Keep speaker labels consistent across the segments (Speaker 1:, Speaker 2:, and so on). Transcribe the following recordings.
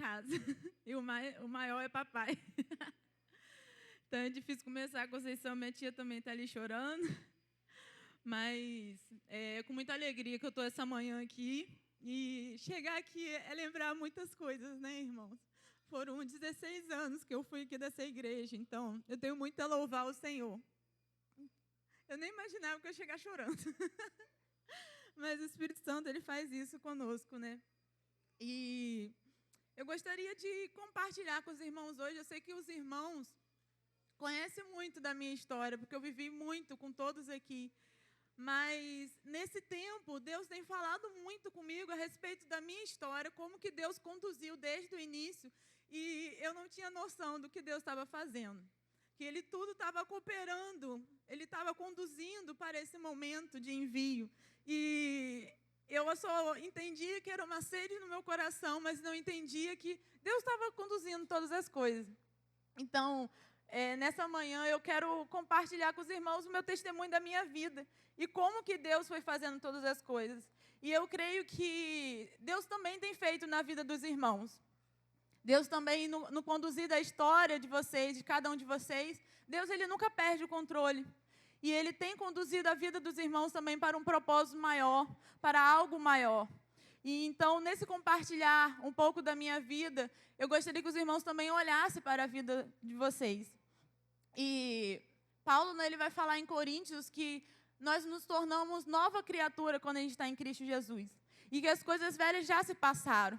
Speaker 1: casa. E o maior é papai. Então é difícil começar. A Conceição, minha tia, também está ali chorando. Mas é com muita alegria que eu estou essa manhã aqui. E chegar aqui é lembrar muitas coisas, né, irmãos? Foram 16 anos que eu fui aqui dessa igreja. Então, eu tenho muito a louvar o Senhor. Eu nem imaginava que eu ia chegar chorando. Mas o Espírito Santo, ele faz isso conosco, né? E eu gostaria de compartilhar com os irmãos hoje. Eu sei que os irmãos conhecem muito da minha história, porque eu vivi muito com todos aqui. Mas, nesse tempo, Deus tem falado muito comigo a respeito da minha história, como que Deus conduziu desde o início, e eu não tinha noção do que Deus estava fazendo. Que Ele tudo estava cooperando, Ele estava conduzindo para esse momento de envio. E eu só entendia que era uma sede no meu coração, mas não entendia que Deus estava conduzindo todas as coisas. Então, nessa manhã eu quero compartilhar com os irmãos o meu testemunho da minha vida e como que Deus foi fazendo todas as coisas. E eu creio que Deus também tem feito na vida dos irmãos. Deus também, no conduzir da história de vocês, de cada um de vocês, Deus, Ele nunca perde o controle. E Ele tem conduzido a vida dos irmãos também para um propósito maior, para algo maior. E então, nesse compartilhar um pouco da minha vida, eu gostaria que os irmãos também olhassem para a vida de vocês. E Paulo, né, ele vai falar em Coríntios que nós nos tornamos nova criatura quando a gente está em Cristo Jesus. E que as coisas velhas já se passaram.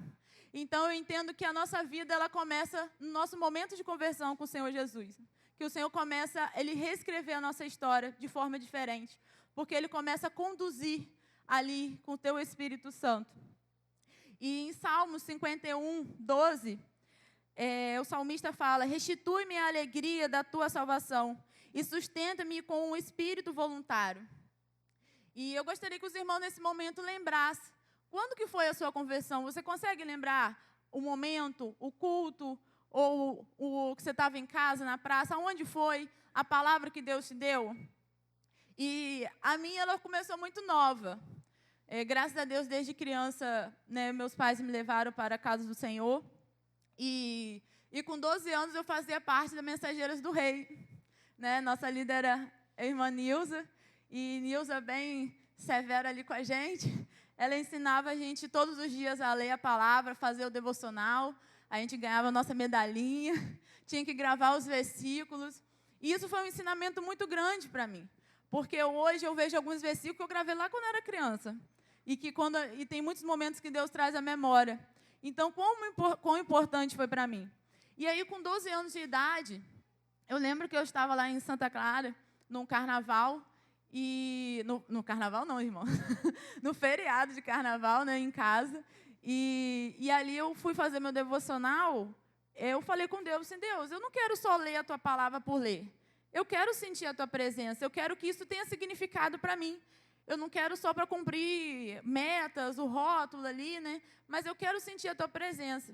Speaker 1: Então, eu entendo que a nossa vida, ela começa no nosso momento de conversão com o Senhor Jesus. Que o Senhor começa, Ele reescrever a nossa história de forma diferente. Porque Ele começa a conduzir ali com o Teu Espírito Santo. E em Salmos 51, 12, o salmista fala: restitui-me a alegria da Tua salvação e sustenta-me com um espírito voluntário. E eu gostaria que os irmãos, nesse momento, lembrassem. Quando que foi a sua conversão? Você consegue lembrar o momento, o culto, ou o que você estava em casa, na praça? Onde foi a palavra que Deus te deu? E a minha, ela começou muito nova. Graças a Deus, desde criança, né, meus pais me levaram para a casa do Senhor. E com 12 anos eu fazia parte das Mensageiras do Rei. Né? Nossa líder era a irmã Nilza. E Nilza, bem severa ali com a gente, ela ensinava a gente todos os dias a ler a palavra, fazer o devocional. A gente ganhava a nossa medalhinha, tinha que gravar os versículos. E isso foi um ensinamento muito grande para mim. Porque hoje eu vejo alguns versículos que eu gravei lá quando eu era criança. E tem muitos momentos que Deus traz à memória. Então, quão importante foi para mim. E aí, com 12 anos de idade, eu lembro que eu estava lá em Santa Clara, num carnaval. E no carnaval não, irmão. No feriado de carnaval, né, em casa. E ali eu fui fazer meu devocional. Eu falei com Deus assim: Deus, eu não quero só ler a Tua palavra por ler. Eu quero sentir a Tua presença. Eu quero que isso tenha significado para mim. Eu não quero só para cumprir metas, o rótulo ali, né? Mas eu quero sentir a Tua presença.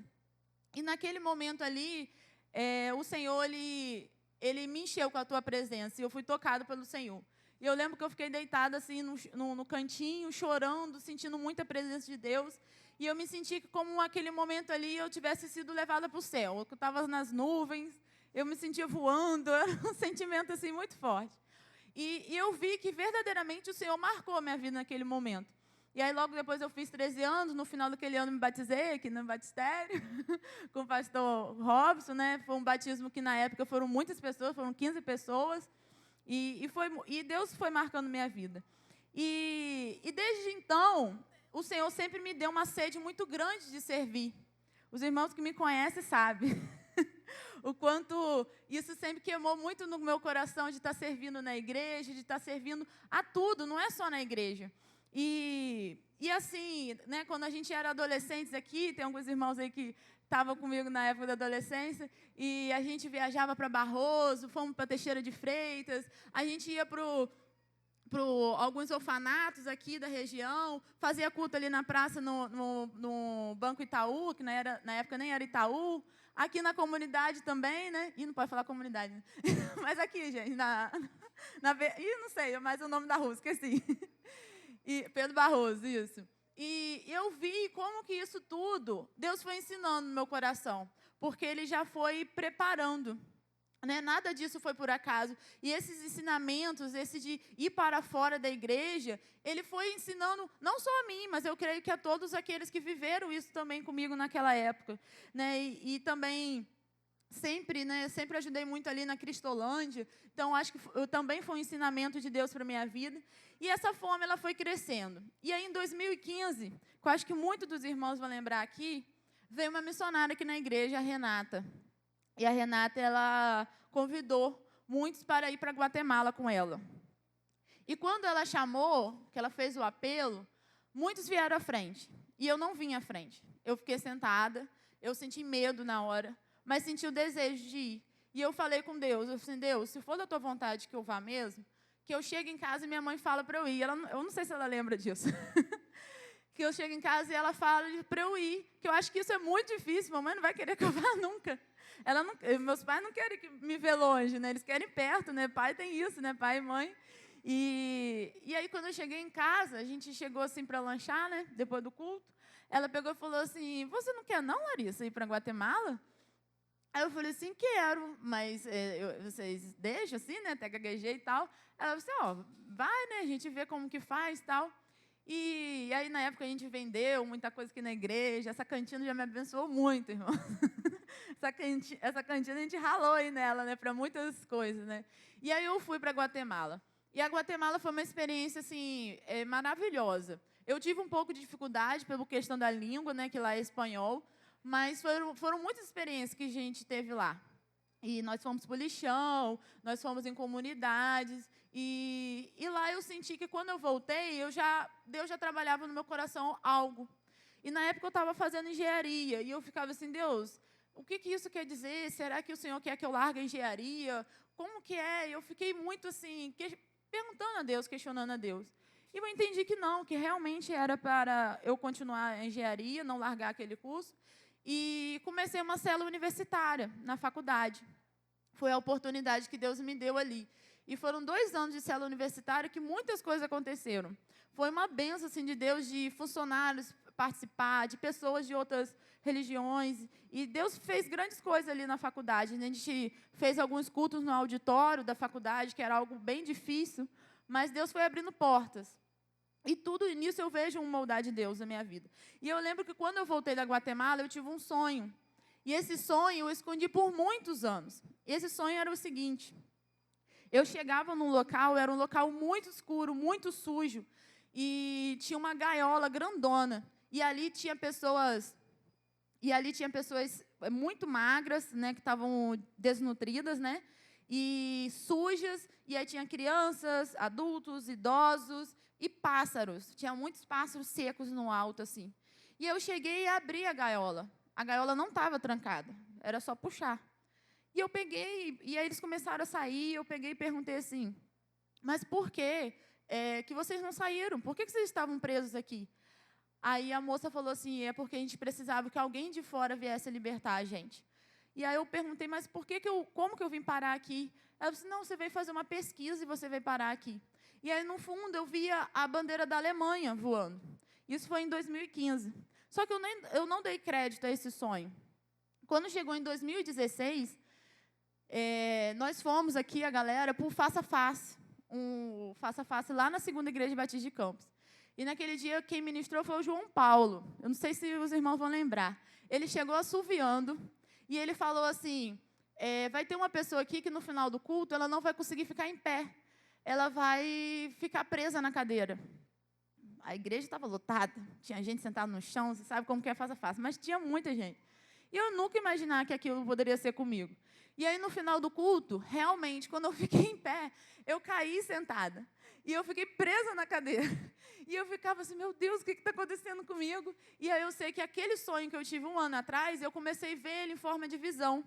Speaker 1: E naquele momento ali, o Senhor, ele me encheu com a Tua presença. E eu fui tocado pelo Senhor. E eu lembro que eu fiquei deitada assim no cantinho, chorando, sentindo muita presença de Deus. E eu me senti que, como aquele momento ali, eu tivesse sido levada para o céu. Eu estava nas nuvens, eu me sentia voando, era um sentimento assim muito forte. E eu vi que verdadeiramente o Senhor marcou a minha vida naquele momento. E aí logo depois eu fiz 13 anos, no final daquele ano me batizei aqui no batistério, com o pastor Robson, né? Foi um batismo que na época foram muitas pessoas, foram 15 pessoas. E Deus foi marcando minha vida. E desde então, o Senhor sempre me deu uma sede muito grande de servir. Os irmãos que me conhecem sabem o quanto isso sempre queimou muito no meu coração, de estar servindo na igreja, de estar servindo a tudo, não é só na igreja. E assim, né, quando a gente era adolescentes aqui, tem alguns irmãos aí que estavam comigo na época da adolescência, e a gente viajava para Barroso, fomos para Teixeira de Freitas, a gente ia para alguns orfanatos aqui da região, fazia culto ali na praça, no Banco Itaú, que na época nem era Itaú, aqui na comunidade também, né? Não pode falar comunidade, né? Mas aqui, gente, não sei, mas o nome da rua, esqueci. E Pedro Barroso, isso. E eu vi como que isso tudo, Deus foi ensinando no meu coração, porque Ele já foi preparando. Né? Nada disso foi por acaso. E esses ensinamentos, esse de ir para fora da igreja, Ele foi ensinando não só a mim, mas eu creio que a todos aqueles que viveram isso também comigo naquela época. Né? E também... sempre ajudei muito ali na Cristolândia, então acho que também foi um ensinamento de Deus para a minha vida, e essa fome ela foi crescendo. E aí em 2015, que eu acho que muitos dos irmãos vão lembrar aqui, veio uma missionária aqui na igreja, a Renata, e a Renata ela convidou muitos para ir para Guatemala com ela. E quando ela chamou, que ela fez o apelo, muitos vieram à frente, e eu não vim à frente, eu fiquei sentada, eu senti medo na hora, mas senti o desejo de ir. E eu falei com Deus, eu falei, Deus, se for da tua vontade que eu vá mesmo, que eu chegue em casa e minha mãe fala para eu ir. Eu não sei se ela lembra disso. Que eu chego em casa e ela fala para eu ir, que eu acho que isso é muito difícil, mamãe não vai querer que eu vá nunca. Meus pais não querem me ver longe, né? Eles querem perto, né? Pai tem isso, né? Pai e mãe. E aí, quando eu cheguei em casa, a gente chegou assim para lanchar, né? Depois do culto, ela pegou e falou assim, você não quer não, Larissa, ir para Guatemala? Aí eu falei assim, quero, mas vocês deixam assim, né, até gaguejei e tal. Ela falou assim, vai, né, a gente vê como que faz e tal. E aí, na época, a gente vendeu muita coisa aqui na igreja. Essa cantina já me abençoou muito, irmão. Essa cantina a gente ralou aí nela, né, para muitas coisas, né. E aí eu fui para Guatemala. E a Guatemala foi uma experiência, assim, maravilhosa. Eu tive um pouco de dificuldade pela questão da língua, né, que lá é espanhol. Mas foram muitas experiências que a gente teve lá. E nós fomos para o lixão, nós fomos em comunidades. E lá eu senti que quando eu voltei, Deus já trabalhava no meu coração algo. E na época eu estava fazendo engenharia. E eu ficava assim, Deus, o que isso quer dizer? Será que o Senhor quer que eu largue a engenharia? Como que é? Eu fiquei muito assim, perguntando a Deus, questionando a Deus. E eu entendi que não, que realmente era para eu continuar a engenharia, não largar aquele curso. E comecei uma célula universitária na faculdade. Foi a oportunidade que Deus me deu ali. E foram 2 anos de célula universitária que muitas coisas aconteceram. Foi uma bênção assim, de Deus, de funcionários participar, de pessoas de outras religiões. E Deus fez grandes coisas ali na faculdade. A gente fez alguns cultos no auditório da faculdade, que era algo bem difícil, mas Deus foi abrindo portas. E tudo nisso eu vejo uma moldar de Deus na minha vida. E eu lembro que quando eu voltei da Guatemala, eu tive um sonho. E esse sonho eu escondi por muitos anos. E esse sonho era o seguinte. Eu chegava num local, era um local muito escuro, muito sujo. E tinha uma gaiola grandona. E ali tinha pessoas muito magras, né, que estavam desnutridas, né? E sujas. E aí tinha crianças, adultos, idosos. E pássaros, tinha muitos pássaros secos no alto, assim. E eu cheguei e abri a gaiola. A gaiola não estava trancada, era só puxar. E eu peguei, e aí eles começaram a sair, eu peguei e perguntei assim, mas por que vocês não saíram? Por que vocês estavam presos aqui? Aí a moça falou assim, é porque a gente precisava que alguém de fora viesse libertar a gente. E aí eu perguntei, mas como que eu vim parar aqui? Ela disse, não, você veio fazer uma pesquisa e você veio parar aqui. E aí, no fundo, eu via a bandeira da Alemanha voando. Isso foi em 2015. Só que eu não dei crédito a esse sonho. Quando chegou em 2016, nós fomos aqui, a galera, para o Faça Face. Um Faça Face lá na 2ª Igreja Batista de Campos. E naquele dia, quem ministrou foi o João Paulo. Eu não sei se os irmãos vão lembrar. Ele chegou assoviando e ele falou assim, vai ter uma pessoa aqui que no final do culto, ela não vai conseguir ficar em pé. Ela vai ficar presa na cadeira. A igreja estava lotada, tinha gente sentada no chão, você sabe como que é Faça Face, mas tinha muita gente. E eu nunca imaginava que aquilo poderia ser comigo. E aí, no final do culto, realmente, quando eu fiquei em pé, eu caí sentada. E eu fiquei presa na cadeira. E eu ficava assim, meu Deus, o que está acontecendo comigo? E aí eu sei que aquele sonho que eu tive 1 ano atrás, eu comecei a ver ele em forma de visão.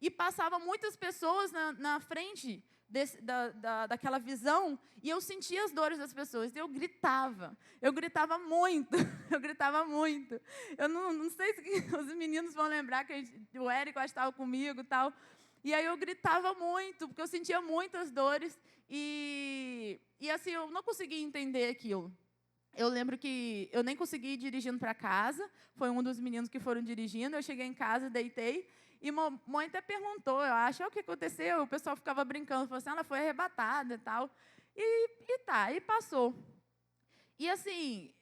Speaker 1: E passava muitas pessoas na frente daquela visão, e eu sentia as dores das pessoas, e eu gritava muito, eu gritava muito. Eu não sei se os meninos vão lembrar que o Érico estava comigo e tal, e aí eu gritava muito, porque eu sentia muitas dores, e assim, eu não conseguia entender aquilo.
Speaker 2: eu lembro que eu nem consegui ir dirigindo para casa, foi um dos meninos que foram dirigindo, eu cheguei em casa, deitei, e mãe até perguntou, eu acho, o que aconteceu? O pessoal ficava brincando, falou assim, ela foi arrebatada e tal. E passou. E assim,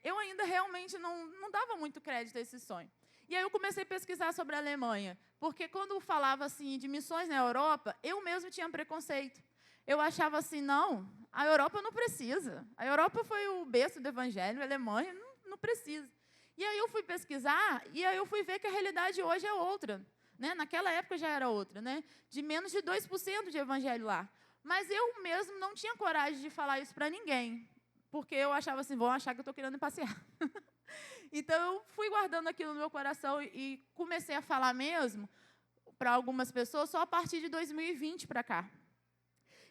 Speaker 2: eu ainda realmente não dava muito crédito a esse sonho. E aí eu comecei a pesquisar sobre a Alemanha, porque quando falava assim de missões na Europa, eu mesmo tinha preconceito. Eu achava assim, não, a Europa não precisa. A Europa foi o berço do Evangelho, a Alemanha não precisa. E aí eu fui pesquisar, e aí eu fui ver que a realidade hoje é outra. Né? Naquela época já era outra, né? De menos de 2% de Evangelho lá. Mas eu mesmo não tinha coragem de falar isso para ninguém, porque eu achava assim, vão achar que eu estou querendo passear. Então, eu fui guardando aquilo no meu coração e comecei a falar mesmo para algumas pessoas só a partir de 2020 para cá.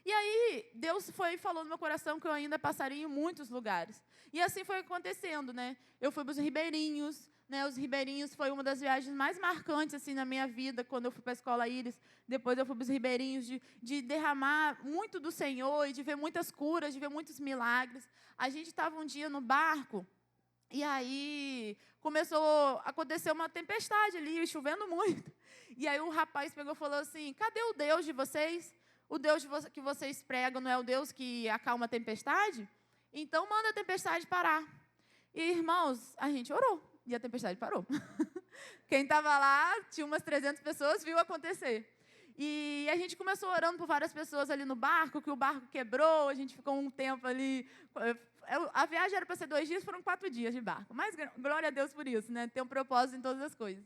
Speaker 2: E aí, Deus foi e falou no meu coração que eu ainda passaria em muitos lugares. E assim foi acontecendo, né? Eu fui para os Ribeirinhos, né? Os Ribeirinhos foi uma das viagens mais marcantes assim na minha vida, quando eu fui para a Escola Íris. Depois eu fui para os Ribeirinhos, de derramar muito do Senhor e de ver muitas curas, de ver muitos milagres. A gente estava um dia no barco, e aí começou a acontecer uma tempestade ali, chovendo muito. E aí o rapaz pegou e falou assim, cadê o Deus de vocês? O Deus que vocês pregam não é o Deus que acalma a tempestade? Então manda a tempestade parar. E, irmãos, a gente orou e a tempestade parou. Quem estava lá, tinha umas 300 pessoas, viu acontecer. E a gente começou orando por várias pessoas ali no barco, que o barco quebrou, a gente ficou um tempo ali. A viagem era para ser 2 dias, foram 4 dias de barco. Mas glória a Deus por isso, né? Tem um propósito em todas as coisas.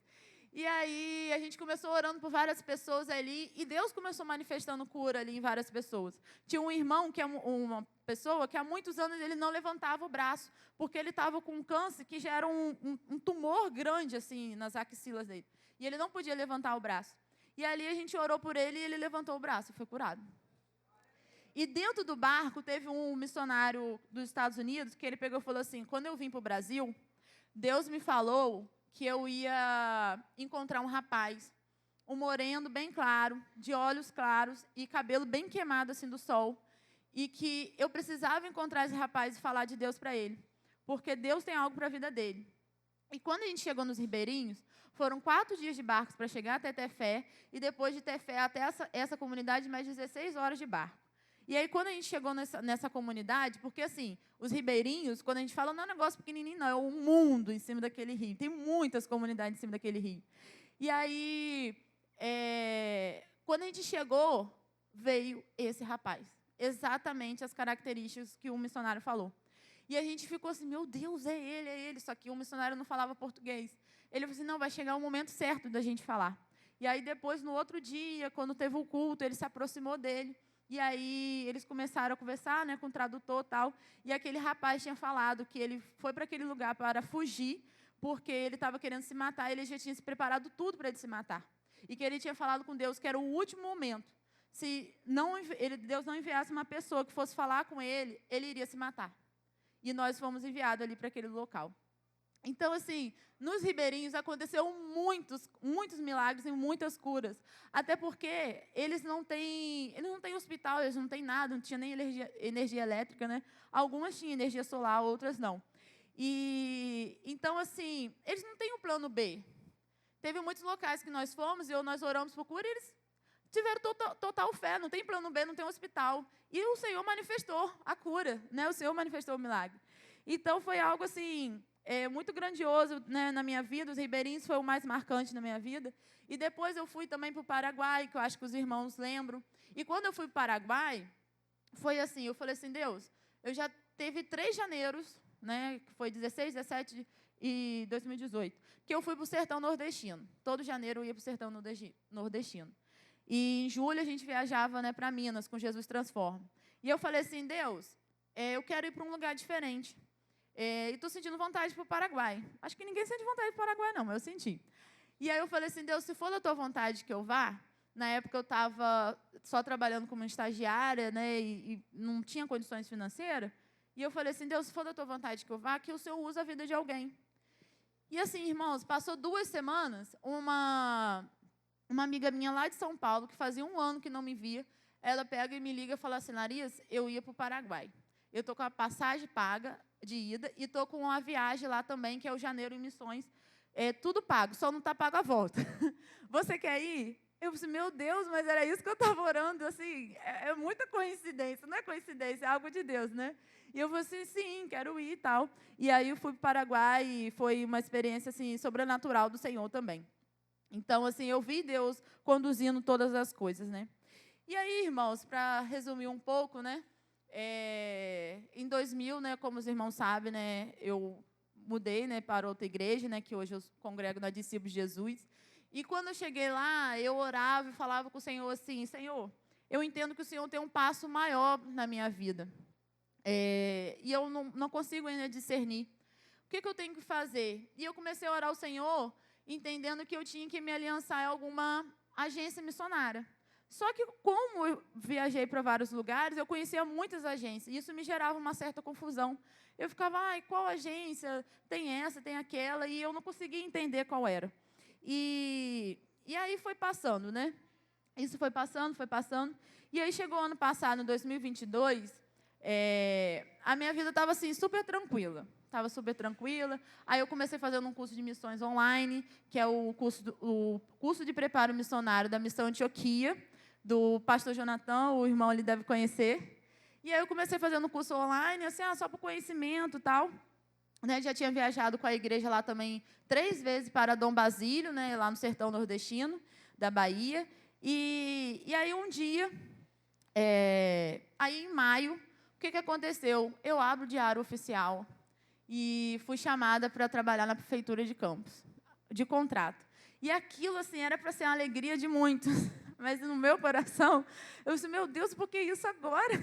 Speaker 2: E aí a gente começou orando por várias pessoas ali, e Deus começou manifestando cura ali em várias pessoas. Tinha um irmão, que é uma pessoa, que há muitos anos ele não levantava o braço, porque ele estava com um câncer que já era um tumor grande assim nas axilas dele. E ele não podia levantar o braço. E ali a gente orou por ele e ele levantou o braço e foi curado. E dentro do barco teve um missionário dos Estados Unidos que ele pegou e falou assim, quando eu vim para o Brasil, Deus me falou que eu ia encontrar um rapaz, um moreno bem claro, de olhos claros e cabelo bem queimado assim do sol, e que eu precisava encontrar esse rapaz e falar de Deus para ele, porque Deus tem algo para a vida dele. E quando a gente chegou nos Ribeirinhos, foram 4 dias de barcos para chegar até Tefé, e depois de Tefé até essa comunidade, mais 16 horas de barco. E aí, quando a gente chegou nessa comunidade, porque assim, os Ribeirinhos, quando a gente fala, não é um negócio pequenininho, não, é um mundo em cima daquele rio. Tem muitas comunidades em cima daquele rio. E aí, quando a gente chegou, veio esse rapaz. Exatamente as características que o missionário falou. E a gente ficou assim, meu Deus, é ele. Só que o missionário não falava português. Ele falou assim, não, vai chegar o momento certo da gente falar. E aí, depois, no outro dia, quando teve o culto, ele se aproximou dele. E aí, eles começaram a conversar, né, com o tradutor e tal. E aquele rapaz tinha falado que ele foi para aquele lugar para fugir, porque ele estava querendo se matar. Ele já tinha se preparado tudo para ele se matar. E que ele tinha falado com Deus que era o último momento. Se Deus não enviasse uma pessoa que fosse falar com ele, ele iria se matar. E nós fomos enviados ali para aquele local. Então, assim, nos Ribeirinhos aconteceu muitos milagres e muitas curas. Até porque eles não têm hospital, eles não têm nada, não tinha nem energia elétrica, né? Algumas tinham energia solar, outras não. E então, assim, eles não têm um plano B. Teve muitos locais que nós fomos e nós oramos por cura e eles tiveram total fé, não tem plano B, não tem hospital. E o Senhor manifestou a cura, né? O Senhor manifestou o milagre. Então, foi algo assim, muito grandioso, né, na minha vida. Os Ribeirinhos foi o mais marcante na minha vida. E depois eu fui também para o Paraguai, que eu acho que os irmãos lembram. E quando eu fui para o Paraguai, foi assim, eu falei assim, Deus, eu já teve 3 janeiros, né, que foi 16, 17 e 2018, que eu fui para o sertão nordestino. Todo janeiro eu ia para o sertão nordestino. E em julho a gente viajava, né, para Minas, com Jesus Transforma. E eu falei assim, Deus, eu quero ir para um lugar diferente. E estou sentindo vontade para o Paraguai. Acho que ninguém sente vontade para o Paraguai, não, mas eu senti. E aí eu falei assim, Deus, se for da tua vontade que eu vá, na época eu estava só trabalhando como estagiária, né, e não tinha condições financeiras. E eu falei assim, Deus, se for da tua vontade que eu vá, que o Senhor use a vida de alguém. E assim, irmãos, passou 2 semanas, uma amiga minha lá de São Paulo, que fazia 1 ano que não me via, ela pega e me liga e fala assim, Larias, eu ia para o Paraguai. eu estou com a passagem paga de ida e estou com uma viagem lá também, que é o Janeiro em Missões. Tudo pago, só não está pago a volta. Você quer ir? Eu disse, meu Deus, mas era isso que eu estava orando. Assim, é muita coincidência, não é coincidência, é algo de Deus, né? E eu falei assim, sim, quero ir e tal. E aí eu fui para o Paraguai e foi uma experiência assim, sobrenatural do Senhor também. Então, assim, eu vi Deus conduzindo todas as coisas, né? E aí, irmãos, para resumir um pouco, né? Em 2000, né, como os irmãos sabem, né, eu mudei, né, para outra igreja, né, que hoje eu congrego na Discípulos de Jesus. E quando eu cheguei lá, eu orava e falava com o Senhor assim, Senhor, eu entendo que o Senhor tem um passo maior na minha vida. E eu não consigo ainda discernir. O que eu tenho que fazer? E eu comecei a orar ao Senhor, entendendo que eu tinha que me aliançar em alguma agência missionária. Só que, como eu viajei para vários lugares, eu conhecia muitas agências, e isso me gerava uma certa confusão. Eu ficava, qual agência? Tem essa, tem aquela, e eu não conseguia entender qual era. E aí foi passando, né? Isso foi passando, foi passando. E aí chegou o ano passado, em 2022, a minha vida estava assim, super tranquila. Estava super tranquila. Aí eu comecei fazendo um curso de missões online, que é o curso de preparo missionário da Missão Antioquia, do pastor Jonathan, o irmão ali deve conhecer. E aí eu comecei fazendo um curso online, assim, só por conhecimento e tal. Né, já tinha viajado com a igreja lá também 3 vezes para Dom Basílio, né, lá no sertão nordestino da Bahia. E aí um dia, aí em maio, o que aconteceu? Eu abro o diário oficial e fui chamada para trabalhar na prefeitura de Campos, de contrato. E aquilo, assim, era para ser uma alegria de muitos. Mas no meu coração, eu disse, meu Deus, por que isso agora?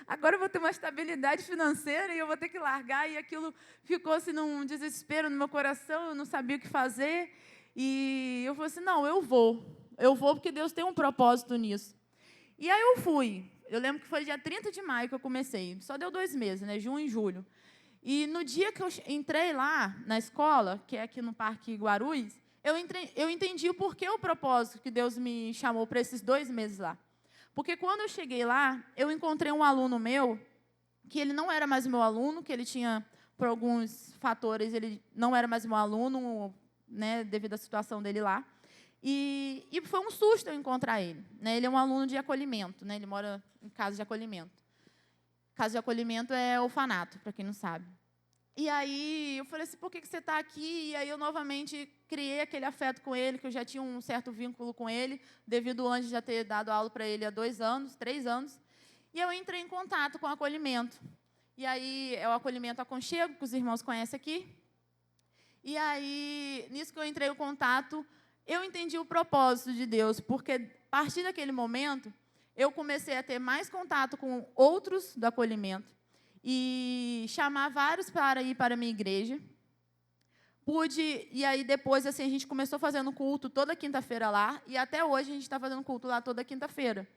Speaker 2: Agora eu vou ter uma estabilidade financeira e eu vou ter que largar. E aquilo ficou assim num desespero no meu coração, eu não sabia o que fazer. E eu falei assim, não, eu vou porque Deus tem um propósito nisso. E aí eu fui. Eu lembro que foi dia 30 de maio que eu comecei. Só deu 2 meses, né? Junho e julho. E no dia que eu entrei lá na escola, que é aqui no Parque Guarulhos, eu entendi o porquê, o propósito que Deus me chamou para esses 2 meses lá. Porque quando eu cheguei lá, eu encontrei um aluno meu, que ele não era mais meu aluno, que ele tinha, por alguns fatores, ele não era mais meu aluno, né, devido à situação dele lá. E foi um susto eu encontrar ele. Né? Ele é um aluno de acolhimento, né? Ele mora em casa de acolhimento. Casa de acolhimento é orfanato, para quem não sabe. E aí eu falei assim, por que você está aqui? E aí eu novamente criei aquele afeto com ele, que eu já tinha um certo vínculo com ele, devido ao Anjo já ter dado aula para ele há 2 anos, 3 anos. E eu entrei em contato com o acolhimento. E aí é o acolhimento Aconchego, que os irmãos conhecem aqui. E aí, nisso que eu entrei em contato, eu entendi o propósito de Deus, porque a partir daquele momento, eu comecei a ter mais contato com outros do acolhimento e chamar vários para ir para a minha igreja. E aí depois assim, a gente começou fazendo culto toda quinta-feira lá, e até hoje a gente está fazendo culto lá toda quinta-feira.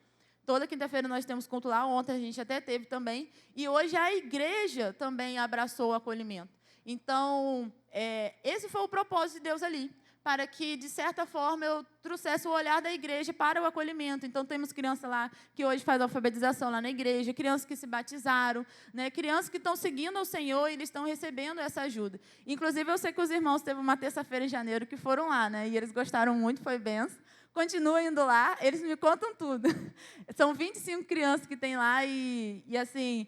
Speaker 2: Toda quinta-feira nós temos culto lá, ontem a gente até teve também, e hoje a igreja também abraçou o acolhimento. Então, esse foi o propósito de Deus ali, para que, de certa forma, eu trouxesse o olhar da igreja para o acolhimento. Então, temos crianças lá que hoje fazem alfabetização lá na igreja, crianças que se batizaram, né, crianças que estão seguindo ao Senhor e eles estão recebendo essa ajuda. Inclusive, eu sei que os irmãos teve uma terça-feira em janeiro que foram lá, né, e eles gostaram muito, foi benção. Continuam indo lá, eles me contam tudo. São 25 crianças que tem lá e assim,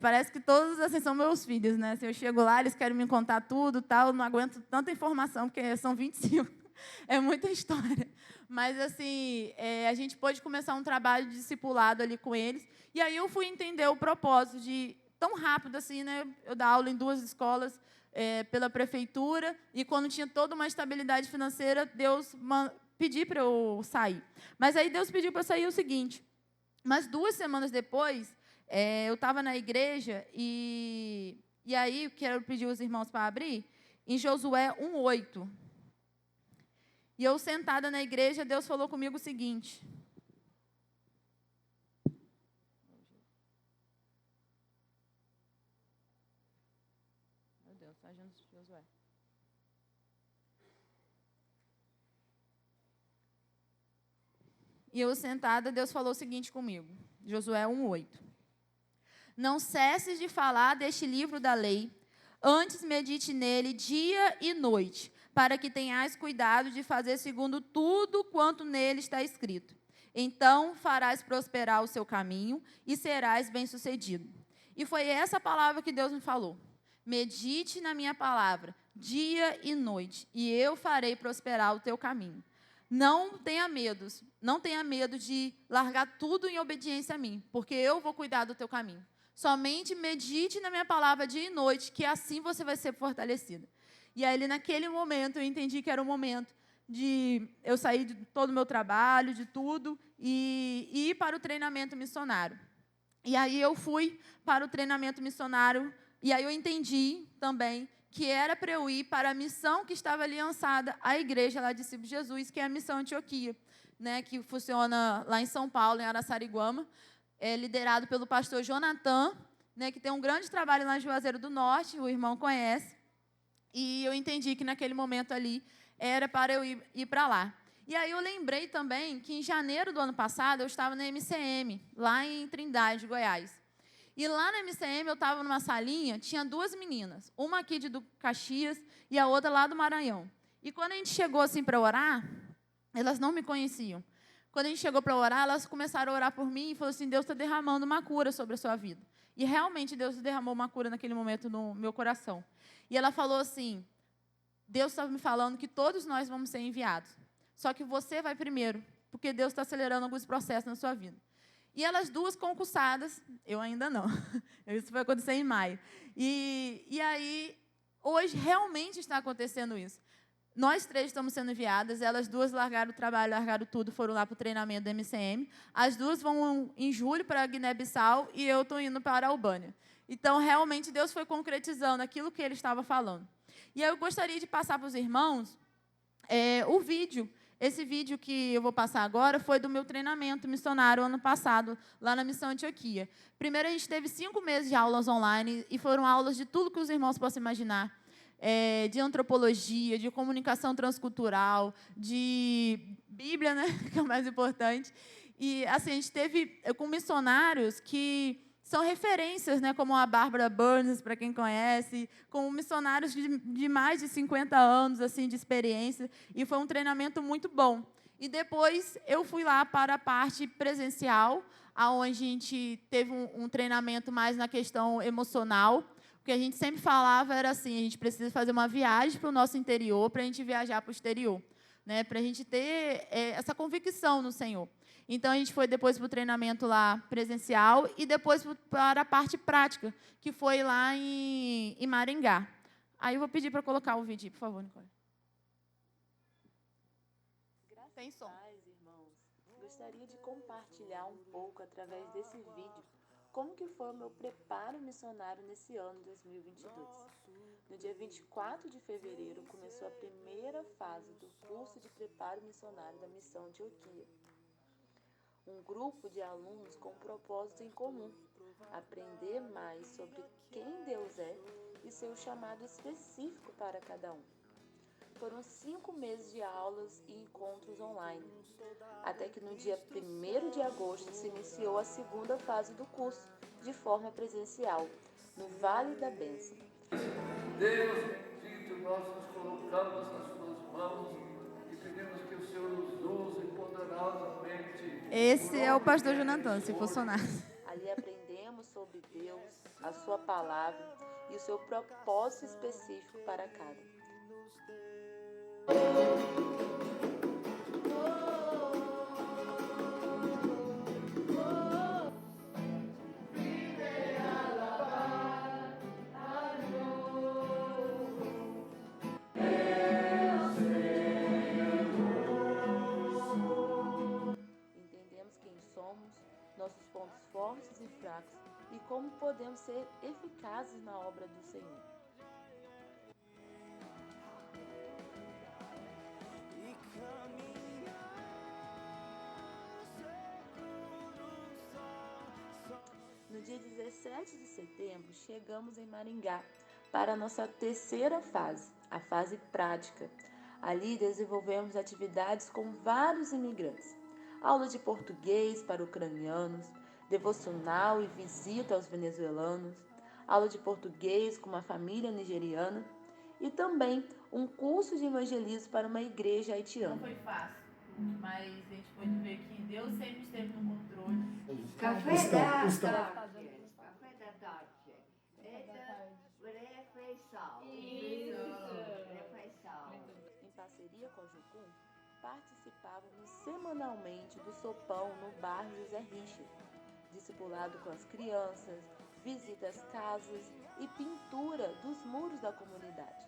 Speaker 2: parece que todos assim, são meus filhos, né? Se eu chego lá, eles querem me contar tudo, tal, não aguento tanta informação, porque são 25. É muita história. Mas, assim, a gente pôde começar um trabalho de discipulado ali com eles. E aí eu fui entender o propósito de, tão rápido assim, né? Eu dar aula em 2 escolas pela prefeitura, e quando tinha toda uma estabilidade financeira, Deus pediu para eu sair. Mas aí Deus pediu para eu sair o seguinte, mas 2 semanas depois, eu estava na igreja, e aí, quero pedir os irmãos para abrir, em Josué 1:8. E eu sentada na igreja, Deus falou comigo o seguinte. Meu Deus, está agindo Josué. E eu sentada, Deus falou o seguinte comigo. Josué 1:8. Não cesses de falar deste livro da lei, antes medite nele dia e noite, para que tenhais cuidado de fazer segundo tudo quanto nele está escrito. Então farás prosperar o seu caminho e serás bem-sucedido. E foi essa palavra que Deus me falou. Medite na minha palavra, dia e noite, e eu farei prosperar o teu caminho. Não tenha medo de largar tudo em obediência a mim, porque eu vou cuidar do teu caminho. Somente medite na minha palavra dia e noite, que assim você vai ser fortalecida. E aí, naquele momento, eu entendi que era o momento de eu sair de todo o meu trabalho, de tudo, e ir para o treinamento missionário. E aí eu fui para o treinamento missionário, e aí eu entendi também que era para eu ir para a missão que estava aliançada à igreja lá de Discípulos de Jesus, que é a missão Antioquia, né, que funciona lá em São Paulo, em Araçariguama, liderado pelo pastor Jonathan, né, que tem um grande trabalho lá em Juazeiro do Norte, o irmão conhece. E eu entendi que naquele momento ali era para eu ir para lá. E aí eu lembrei também que em janeiro do ano passado eu estava na MCM, lá em Trindade, Goiás. E lá na MCM eu estava numa salinha, tinha duas meninas, uma aqui de Caxias e a outra lá do Maranhão. E quando a gente chegou assim para orar, elas não me conheciam. Quando a gente chegou para orar, elas começaram a orar por mim e falaram assim, Deus está derramando uma cura sobre a sua vida. E realmente Deus derramou uma cura naquele momento no meu coração. E ela falou assim, Deus está me falando que todos nós vamos ser enviados. Só que você vai primeiro, porque Deus está acelerando alguns processos na sua vida. E elas duas concursadas, eu ainda não. Isso vai acontecer em maio. E aí, hoje, realmente está acontecendo isso. Nós três estamos sendo enviadas, elas duas largaram o trabalho, largaram tudo, foram lá para o treinamento da MCM. As duas vão em julho para a Guiné-Bissau e eu estou indo para a Albânia. Então, realmente, Deus foi concretizando aquilo que Ele estava falando. E eu gostaria de passar para os irmãos o vídeo. Esse vídeo que eu vou passar agora foi do meu treinamento missionário ano passado, lá na Missão Antioquia. Primeiro, a gente teve 5 meses de aulas online e foram aulas de tudo que os irmãos possam imaginar. De antropologia, de comunicação transcultural, de Bíblia, né, que é o mais importante. E assim, a gente teve com missionários que são referências, né, como a Bárbara Burns, para quem conhece, com missionários de mais de 50 anos assim, de experiência, e foi um treinamento muito bom. E depois eu fui lá para a parte presencial, onde a gente teve um treinamento mais na questão emocional. O que a gente sempre falava era assim, a gente precisa fazer uma viagem para o nosso interior, para a gente viajar para o exterior, né, para a gente ter essa convicção no Senhor. Então, a gente foi depois para o treinamento lá presencial e depois para a parte prática, que foi lá em Maringá. Aí eu vou pedir para colocar o vídeo, por favor, Nicole.
Speaker 3: Tem som. Irmãos, gostaria de compartilhar um pouco através desse vídeo como que foi o meu preparo missionário nesse ano 2022. No dia 24 de fevereiro, começou a primeira fase do curso de preparo missionário da Missão Antioquia. Um grupo de alunos com um propósito em comum, aprender mais sobre quem Deus é e seu chamado específico para cada um. Foram 5 meses de aulas e encontros online, até que no dia 1º de agosto se iniciou a segunda fase do curso, de forma presencial, no Vale da Bênção.
Speaker 4: Deus bendito, nós nos colocamos nas suas mãos e pedimos que o Senhor nos use poderosamente.
Speaker 2: Esse é o pastor Jonathan, se funcionar.
Speaker 3: Ali aprendemos sobre Deus, a sua palavra e o seu propósito específico para cada. Nossos pontos fortes e fracos e como podemos ser eficazes na obra do Senhor. No dia 17 de setembro, chegamos em Maringá para a nossa terceira fase, a fase prática. Ali desenvolvemos atividades com vários imigrantes. Aula de português para ucranianos, devocional e visita aos venezuelanos, aula de português com uma família nigeriana e também um curso de evangelismo para uma igreja haitiana.
Speaker 2: Não foi fácil, mas a gente pode ver que Deus sempre esteve no controle.
Speaker 5: Café da tarde. Refeição.
Speaker 3: Em parceria com a Jucum, participávamos semanalmente do sopão no bairro José Richard, discipulado com as crianças, visita às casas e pintura dos muros da comunidade.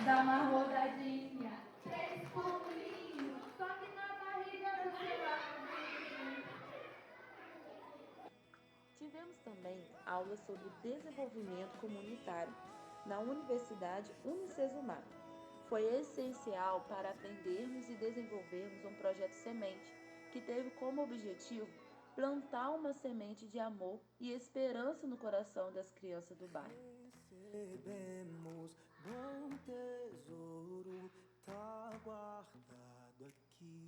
Speaker 6: Dá uma rodadinha, 3 pulinhos, só que na barriga do seu.
Speaker 3: Tivemos também aulas sobre desenvolvimento comunitário na Universidade Unicesumar. Foi essencial para aprendermos e desenvolvermos um projeto semente que teve como objetivo plantar uma semente de amor e esperança no coração das crianças do bairro.
Speaker 7: Recebemos bom tesouro, tá guardado aqui.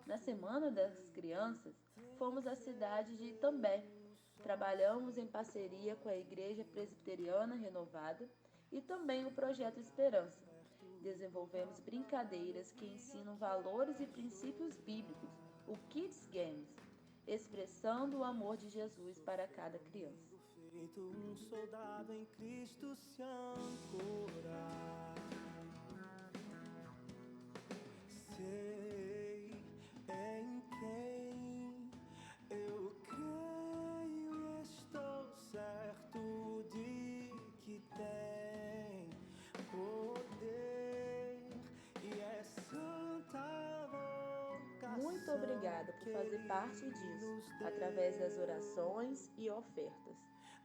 Speaker 3: Na Semana das Crianças, fomos à cidade de Itambé. Trabalhamos em parceria com a Igreja Presbiteriana Renovada e também o Projeto Esperança. Desenvolvemos brincadeiras que ensinam valores e princípios bíblicos, o Kids Games, expressando o amor de Jesus para cada criança.
Speaker 7: Feito um soldado em Cristo se ancorar. Sei em quem eu creio e estou certo de que tem poder e é santa vocação.
Speaker 3: Muito obrigada por fazer parte disso, através das orações e ofertas.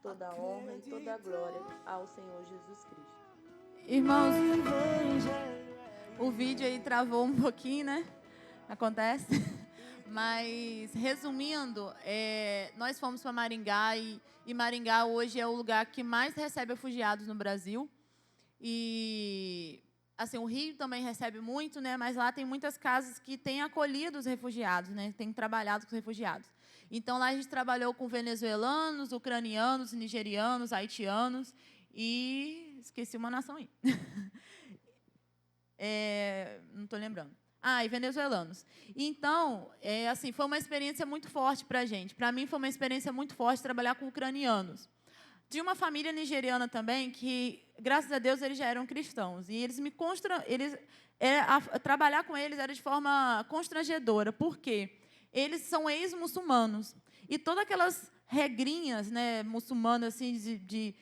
Speaker 3: Toda a honra e toda a glória ao Senhor Jesus Cristo.
Speaker 2: Irmãos, o vídeo aí travou um pouquinho, né? Acontece. Mas, resumindo, nós fomos para Maringá e Maringá hoje é o lugar que mais recebe refugiados no Brasil. E, assim, o Rio também recebe muito, né? Mas lá tem muitas casas que têm acolhido os refugiados, né? Têm trabalhado com os refugiados. Então, lá a gente trabalhou com venezuelanos, ucranianos, nigerianos, haitianos e... esqueci uma nação aí. Não estou lembrando. E venezuelanos. Então, assim, foi uma experiência muito forte para a gente. Para mim, foi uma experiência muito forte trabalhar com ucranianos. De uma família nigeriana também, que, graças a Deus, eles já eram cristãos. E eles trabalhar com eles era de forma constrangedora. Por quê? Eles são ex-muçulmanos. E todas aquelas regrinhas, né, muçulmanas assim, de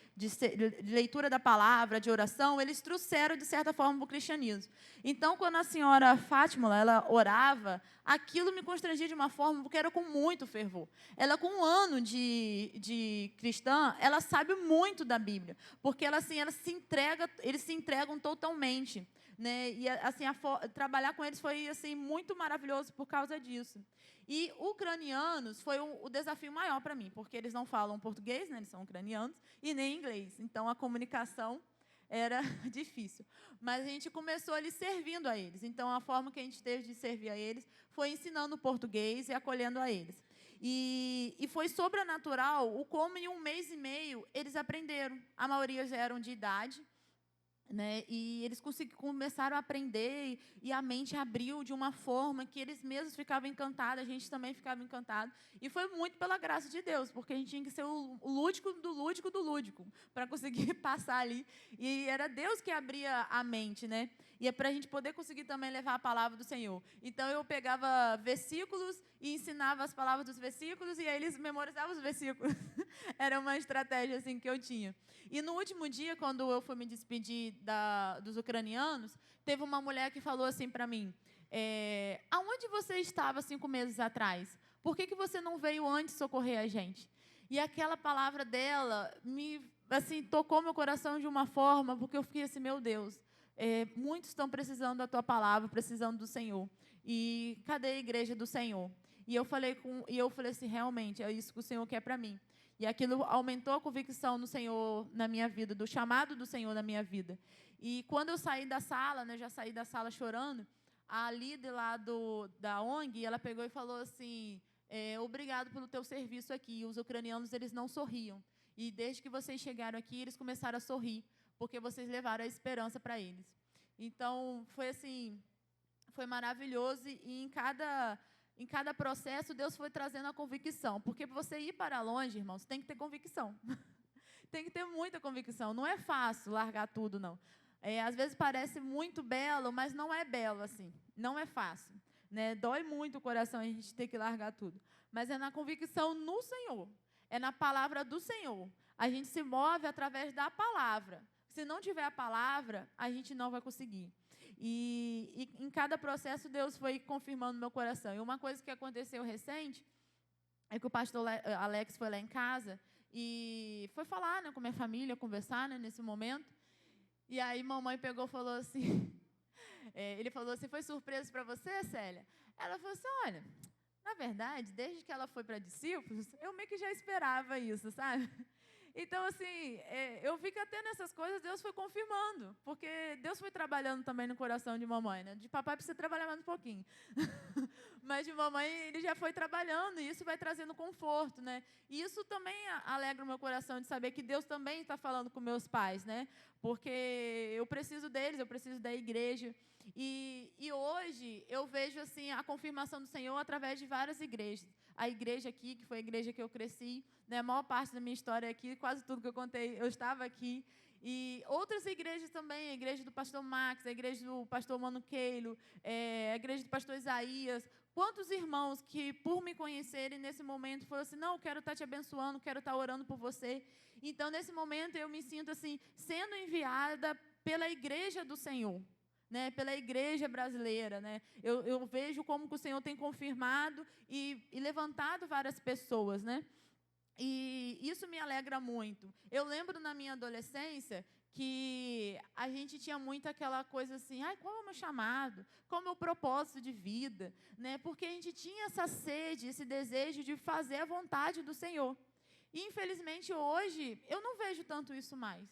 Speaker 2: leitura da palavra, de oração, eles trouxeram, de certa forma, para o cristianismo. Então, quando a senhora Fátima ela orava, aquilo me constrangia de uma forma, porque era com muito fervor. Ela, com 1 ano de cristã, ela sabe muito da Bíblia, porque ela se entrega, eles se entregam totalmente. Né? E assim, trabalhar com eles foi assim, muito maravilhoso por causa disso. E ucranianos foi o desafio maior para mim, porque eles não falam português, né? Eles são ucranianos, e nem inglês. Então, a comunicação era difícil. Mas a gente começou ali servindo a eles. Então, a forma que a gente teve de servir a eles foi ensinando português e acolhendo a eles. E foi sobrenatural o como, em 1 mês e meio, eles aprenderam. A maioria já eram de idade, né? E eles começaram a aprender e a mente abriu de uma forma que eles mesmos ficavam encantados, a gente também ficava encantado. E foi muito pela graça de Deus, porque a gente tinha que ser o lúdico do lúdico do lúdico para conseguir passar ali. E era Deus que abria a mente, né? E é para a gente poder conseguir também levar a palavra do Senhor. Então, eu pegava versículos e ensinava as palavras dos versículos e aí eles memorizavam os versículos. Era uma estratégia assim, que eu tinha. E no último dia, quando eu fui me despedir dos ucranianos, teve uma mulher que falou assim para mim, aonde você estava 5 meses atrás? Por que você não veio antes socorrer a gente? E aquela palavra dela me tocou meu coração de uma forma, porque eu fiquei assim, meu Deus, muitos estão precisando da tua palavra, precisando do Senhor. E cadê a igreja do Senhor? E eu falei assim, realmente, é isso que o Senhor quer para mim. E aquilo aumentou a convicção no Senhor na minha vida, do chamado do Senhor na minha vida. E quando eu saí da sala, né, já saí da sala chorando, a líder lá da ONG, ela pegou e falou assim, obrigado pelo teu serviço aqui. Os ucranianos, eles não sorriam. E desde que vocês chegaram aqui, eles começaram a sorrir, porque vocês levaram a esperança para eles. Então, foi assim, foi maravilhoso. E em cada processo, Deus foi trazendo a convicção. Porque para você ir para longe, irmãos, tem que ter convicção. Tem que ter muita convicção. Não é fácil largar tudo, não. Às vezes parece muito belo, mas não é belo assim. Não é fácil. Né? Dói muito o coração a gente ter que largar tudo. Mas é na convicção no Senhor. É na palavra do Senhor. A gente se move através da palavra. Se não tiver a palavra, a gente não vai conseguir. E em cada processo, Deus foi confirmando no meu coração. E uma coisa que aconteceu recente é que o pastor Alex foi lá em casa e foi falar, né, com minha família, conversar, né, nesse momento. E aí, mamãe pegou e falou assim... ele falou assim, foi surpresa para você, Célia? Ela falou assim, olha, na verdade, desde que ela foi para discípulos, eu meio que já esperava isso, sabe? Então, assim, eu vi que até nessas coisas Deus foi confirmando, porque Deus foi trabalhando também no coração de mamãe, né? De papai precisa trabalhar mais um pouquinho. Mas de mamãe ele já foi trabalhando, e isso vai trazendo conforto, né? E isso também alegra o meu coração de saber que Deus também está falando com meus pais, né? Porque eu preciso deles, eu preciso da igreja. E hoje eu vejo assim a confirmação do Senhor através de várias igrejas. A igreja aqui, que foi a igreja que eu cresci, né, a maior parte da minha história aqui, quase tudo que eu contei, eu estava aqui. E outras igrejas também, a igreja do pastor Max, a igreja do pastor Mano Keilo, a igreja do pastor Isaías. Quantos irmãos que, por me conhecerem nesse momento, falaram assim, não, quero estar te abençoando, quero estar orando por você. Então, nesse momento, eu me sinto assim, sendo enviada pela igreja do Senhor. Né, pela igreja brasileira, né? Eu vejo como que o Senhor tem confirmado e levantado várias pessoas, né? E isso me alegra muito. Eu lembro na minha adolescência que a gente tinha muito aquela coisa assim, qual é o meu chamado? Qual é o meu propósito de vida? Né? Porque a gente tinha essa sede, esse desejo de fazer a vontade do Senhor. E, infelizmente, hoje, eu não vejo tanto isso mais.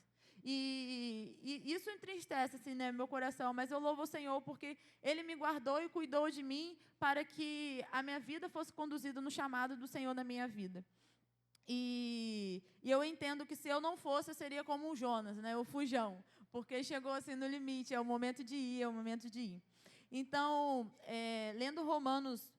Speaker 2: E isso entristece assim, né, meu coração, mas eu louvo o Senhor porque Ele me guardou e cuidou de mim para que a minha vida fosse conduzida no chamado do Senhor na minha vida. E eu entendo que se eu não fosse, eu seria como um Jonas, né, o fujão, porque chegou assim no limite, é o momento de ir, é o momento de ir. Então, lendo Romanos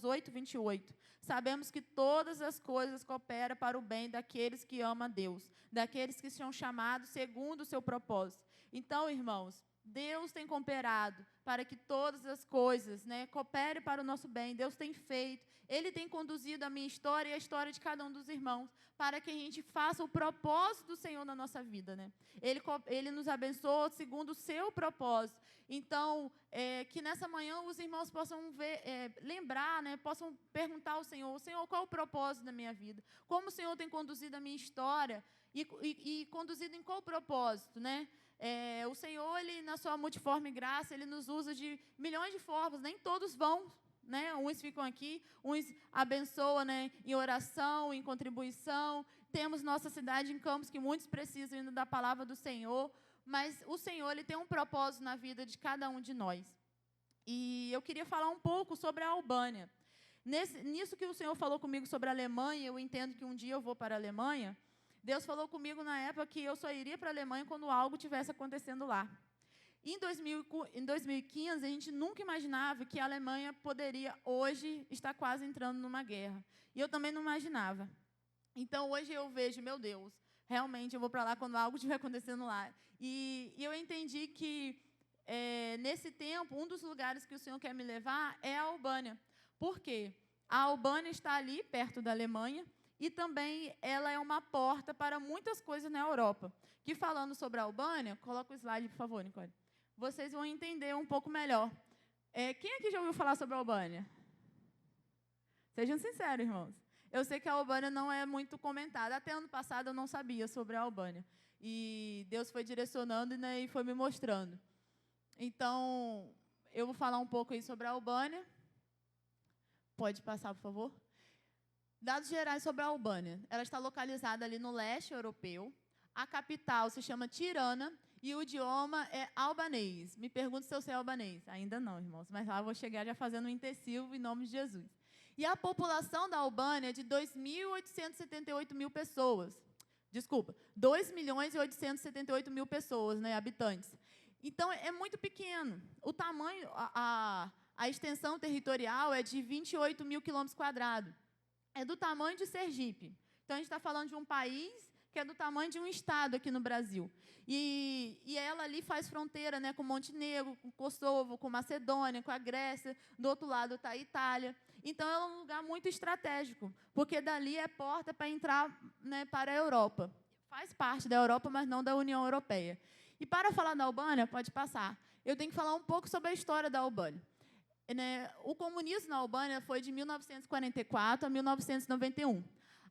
Speaker 2: 8, 28, sabemos que todas as coisas cooperam para o bem daqueles que amam a Deus, daqueles que são chamados segundo o seu propósito. Então, irmãos, Deus tem cooperado para que todas as coisas, né, cooperem para o nosso bem. Deus tem feito. Ele tem conduzido a minha história e a história de cada um dos irmãos para que a gente faça o propósito do Senhor na nossa vida. Né? Ele nos abençoa segundo o seu propósito. Então, que nessa manhã os irmãos possam lembrar, né, possam perguntar ao Senhor, Senhor, qual é o propósito da minha vida? Como o Senhor tem conduzido a minha história e conduzido em qual propósito, né? O Senhor, Ele, na sua multiforme graça, Ele nos usa de milhões de formas, nem todos vão, né? Uns ficam aqui, uns abençoam, né, em oração, em contribuição. Temos nossa cidade em Campos, que muitos precisam ainda da palavra do Senhor, mas o Senhor, Ele tem um propósito na vida de cada um de nós. E eu queria falar um pouco sobre a Albânia. Nisso que o Senhor falou comigo sobre a Alemanha, eu entendo que um dia eu vou para a Alemanha. Deus falou comigo na época que eu só iria para a Alemanha quando algo estivesse acontecendo lá. Em 2015, a gente nunca imaginava que a Alemanha poderia, hoje, estar quase entrando numa guerra. E eu também não imaginava. Então, hoje eu vejo, meu Deus, realmente eu vou para lá quando algo estiver acontecendo lá. E eu entendi que, nesse tempo, um dos lugares que o Senhor quer me levar é a Albânia. Por quê? A Albânia está ali, perto da Alemanha, e também ela é uma porta para muitas coisas na Europa. Que, falando sobre a Albânia, coloca o slide, por favor, Nicole. Vocês vão entender um pouco melhor. Quem aqui já ouviu falar sobre a Albânia? Sejam sinceros, irmãos. Eu sei que a Albânia não é muito comentada. Até ano passado eu não sabia sobre a Albânia. E Deus foi direcionando, né, e foi me mostrando. Então, eu vou falar um pouco aí sobre a Albânia. Pode passar, por favor? Dados gerais sobre a Albânia. Ela está localizada ali no leste europeu. A capital se chama Tirana e o idioma é albanês. Me pergunto se eu sei albanês. Ainda não, irmãos, mas lá eu vou chegar já fazendo um intensivo em nome de Jesus. E a população da Albânia é de 2.878.000 pessoas. Desculpa, 2.878.000 pessoas, né, habitantes. Então, é muito pequeno. O tamanho, a extensão territorial é de 28.000 quilômetros quadrados. É do tamanho de Sergipe. Então, a gente está falando de um país que é do tamanho de um estado aqui no Brasil. E ela ali faz fronteira, né, com Montenegro, com Kosovo, com Macedônia, com a Grécia. Do outro lado está a Itália. Então, é um lugar muito estratégico, porque dali é porta para entrar, né, para a Europa. Faz parte da Europa, mas não da União Europeia. E para falar da Albânia, pode passar, eu tenho que falar um pouco sobre a história da Albânia. O comunismo na Albânia foi de 1944 a 1991.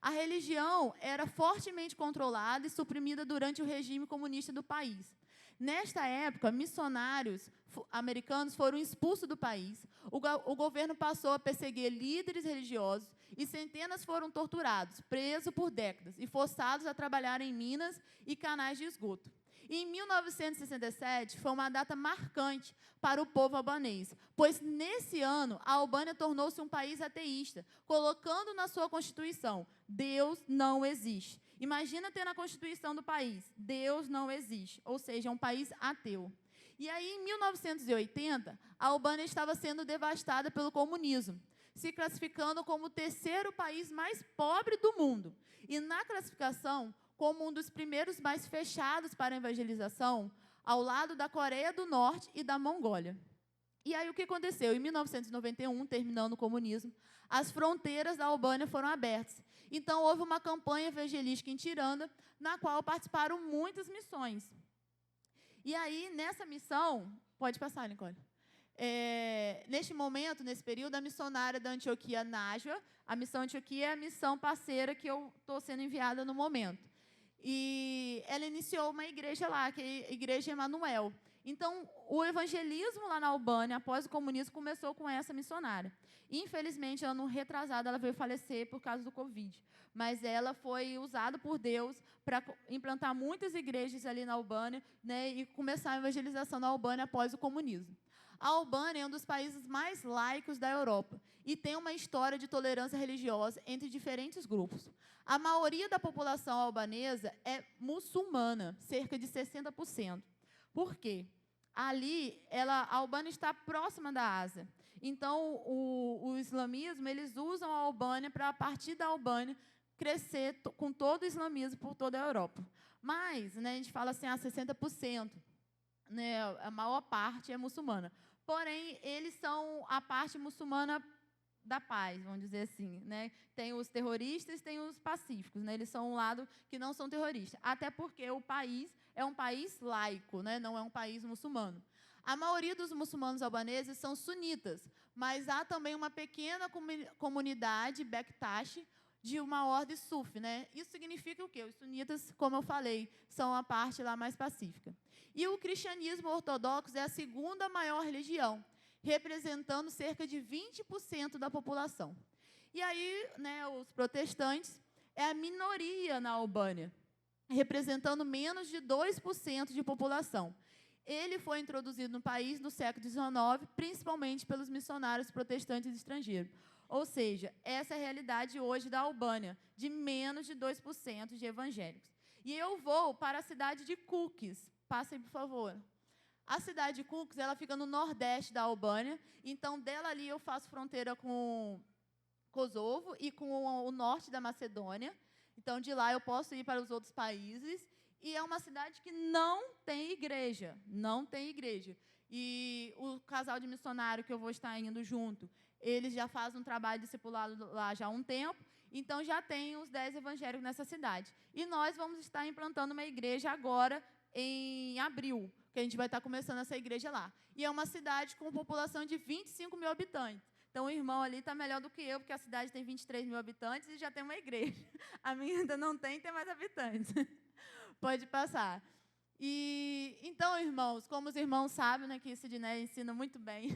Speaker 2: A religião era fortemente controlada e suprimida durante o regime comunista do país. Nesta época, missionários americanos foram expulsos do país, o governo passou a perseguir líderes religiosos e centenas foram torturados, presos por décadas e forçados a trabalhar em minas e canais de esgoto. E em 1967, foi uma data marcante para o povo albanês, pois, nesse ano, a Albânia tornou-se um país ateísta, colocando na sua Constituição, Deus não existe. Imagina ter na Constituição do país, Deus não existe, ou seja, é um país ateu. E aí, em 1980, a Albânia estava sendo devastada pelo comunismo, se classificando como o terceiro país mais pobre do mundo. E, na classificação, como um dos primeiros mais fechados para a evangelização, ao lado da Coreia do Norte e da Mongólia. E aí, o que aconteceu? Em 1991, terminando o comunismo, as fronteiras da Albânia foram abertas. Então, houve uma campanha evangelística em Tirana, na qual participaram muitas missões. E aí, nessa missão... Pode passar, Nicole. Neste momento, nesse período, a missionária da Antioquia, Najwa, a missão Antioquia é a missão parceira que eu estou sendo enviada no momento. E ela iniciou uma igreja lá, que é a Igreja Emanuel. Então, o evangelismo lá na Albânia, após o comunismo, começou com essa missionária. Infelizmente, ano retrasado, ela veio falecer por causa do Covid. Mas ela foi usada por Deus para implantar muitas igrejas ali na Albânia, né, e começar a evangelização na Albânia após o comunismo. A Albânia é um dos países mais laicos da Europa e tem uma história de tolerância religiosa entre diferentes grupos. A maioria da população albanesa é muçulmana, cerca de 60%. Por quê? Ali, a Albânia está próxima da Ásia. Então, o islamismo, eles usam a Albânia para, a partir da Albânia, crescer com todo o islamismo por toda a Europa. Mas, né, a gente fala assim, 60%, né, a maior parte é muçulmana. Porém, eles são a parte muçulmana da paz, vamos dizer assim, né? Tem os terroristas, tem os pacíficos, né? Eles são um lado que não são terroristas, até porque o país é um país laico, né? Não é um país muçulmano. A maioria dos muçulmanos albaneses são sunitas, mas há também uma pequena comunidade Bektash de uma ordem sufi, né? Isso significa o quê? Os sunitas, como eu falei, são a parte lá mais pacífica. E o cristianismo ortodoxo é a segunda maior religião, representando cerca de 20% da população. E aí, né, os protestantes é a minoria na Albânia, representando menos de 2% de população. Ele foi introduzido no país no século XIX, principalmente pelos missionários protestantes estrangeiros. Ou seja, essa é a realidade hoje da Albânia, de menos de 2% de evangélicos. E eu vou para a cidade de Kukës. Passem, por favor. A cidade de Kukës, ela fica no nordeste da Albânia, então dela ali eu faço fronteira com Kosovo e com o norte da Macedônia. Então, de lá eu posso ir para os outros países. E é uma cidade que não tem igreja, não tem igreja. E o casal de missionário que eu vou estar indo junto, eles já fazem um trabalho discipulado lá já há um tempo, então já tem uns 10 evangélicos nessa cidade. E nós vamos estar implantando uma igreja agora em abril, que a gente vai estar começando essa igreja lá. E é uma cidade com população de 25 mil habitantes. Então, o irmão ali está melhor do que eu, porque a cidade tem 23 mil habitantes e já tem uma igreja. A minha ainda não tem mais habitantes. Pode passar. E então, irmãos, como os irmãos sabem, né, que Sidney ensina muito bem,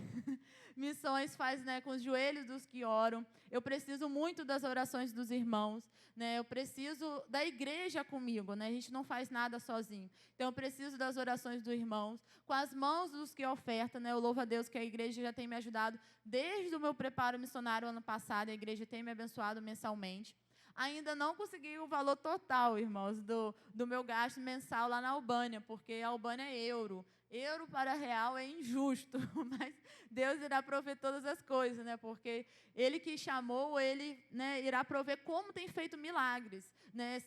Speaker 2: missões faz, né, com os joelhos dos que oram. Eu preciso muito das orações dos irmãos, né? Eu preciso da igreja comigo, né? A gente não faz nada sozinho. Então, eu preciso das orações dos irmãos, com as mãos dos que ofertam, né? Eu louvo a Deus que a igreja já tem me ajudado desde o meu preparo missionário ano passado. A igreja tem me abençoado mensalmente. Ainda não consegui o valor total, irmãos, do meu gasto mensal lá na Albânia, porque a Albânia é euro. Euro para real é injusto, mas Deus irá prover todas as coisas, né? Porque Ele que chamou, Ele, né, irá prover como tem feito milagres, né?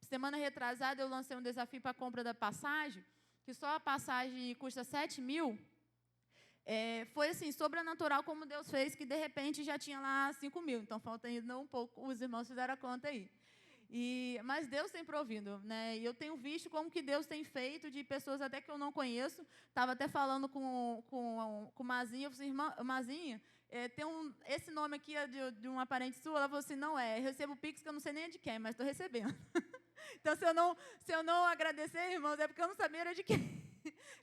Speaker 2: Semana retrasada eu lancei um desafio para a compra da passagem, que só a passagem custa 7 mil. Foi assim, sobrenatural como Deus fez, que de repente já tinha lá 5 mil. Então, falta ainda um pouco, os irmãos fizeram a conta aí. Mas Deus tem provido, né? E eu tenho visto como que Deus tem feito de pessoas até que eu não conheço. Estava até falando com Mazinha, eu falei assim, irmã, Mazinha, tem esse nome aqui é de uma parente sua. Ela falou assim, não é, eu recebo Pix que eu não sei nem é de quem, mas estou recebendo. Então, se eu não agradecer, irmãos, é porque eu não sabia era de quem.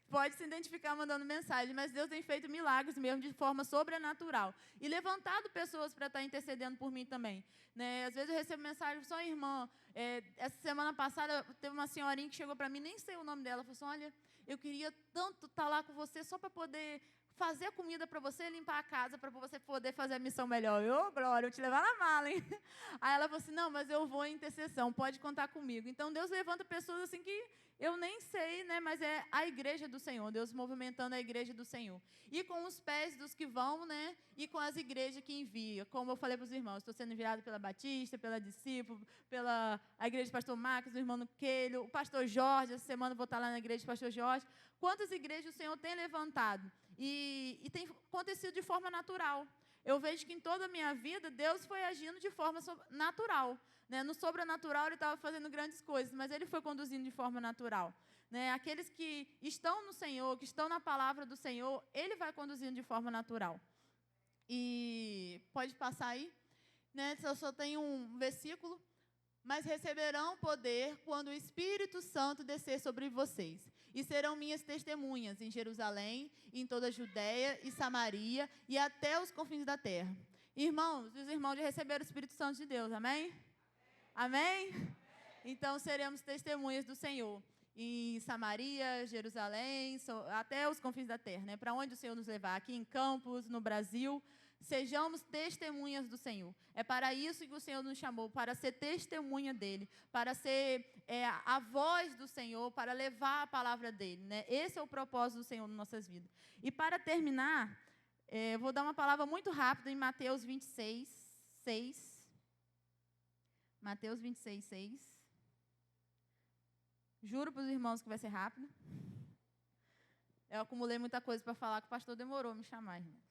Speaker 2: Pode se identificar mandando mensagem, mas Deus tem feito milagres mesmo de forma sobrenatural. E levantado pessoas para estar intercedendo por mim também. Né? Às vezes eu recebo mensagem, só irmã, essa semana passada teve uma senhorinha que chegou para mim, nem sei o nome dela, falou assim, olha, eu queria tanto estar lá com você só para poder fazer comida para você, limpar a casa, para você poder fazer a missão melhor. Glória, eu te levar na mala, hein? Aí ela falou assim, não, mas eu vou em intercessão, pode contar comigo. Então, Deus levanta pessoas assim que eu nem sei, né, mas é a igreja do Senhor, Deus movimentando a igreja do Senhor. E com os pés dos que vão, né, e com as igrejas que envia. Como eu falei para os irmãos, estou sendo enviado pela Batista, pela Discípulo, pela a igreja do pastor Marcos, do irmão Queiro, o pastor Jorge, essa semana eu vou estar lá na igreja do pastor Jorge. Quantas igrejas o Senhor tem levantado? E tem acontecido de forma natural. Eu vejo que em toda a minha vida, Deus foi agindo de forma natural. Né? No sobrenatural, Ele estava fazendo grandes coisas, mas Ele foi conduzindo de forma natural. Né? Aqueles que estão no Senhor, que estão na palavra do Senhor, Ele vai conduzindo de forma natural. E pode passar aí? Né? Eu só tenho um versículo. Mas receberão poder quando o Espírito Santo descer sobre vocês. E serão minhas testemunhas em Jerusalém, em toda a Judéia e Samaria e até os confins da terra. Irmãos, os irmãos já receberam o Espírito Santo de Deus, amém? Amém? Então, seremos testemunhas do Senhor em Samaria, Jerusalém, até os confins da terra, né? Para onde o Senhor nos levar, aqui em Campos, no Brasil, sejamos testemunhas do Senhor. É para isso que o Senhor nos chamou, para ser testemunha dEle, para ser a voz do Senhor, para levar a palavra dEle, né? Esse é o propósito do Senhor nas nossas vidas. E para terminar, eu vou dar uma palavra muito rápida em Mateus 26, 6. Mateus 26, 6. Juro para os irmãos que vai ser rápido. Eu acumulei muita coisa para falar, que o pastor demorou a me chamar, irmãos.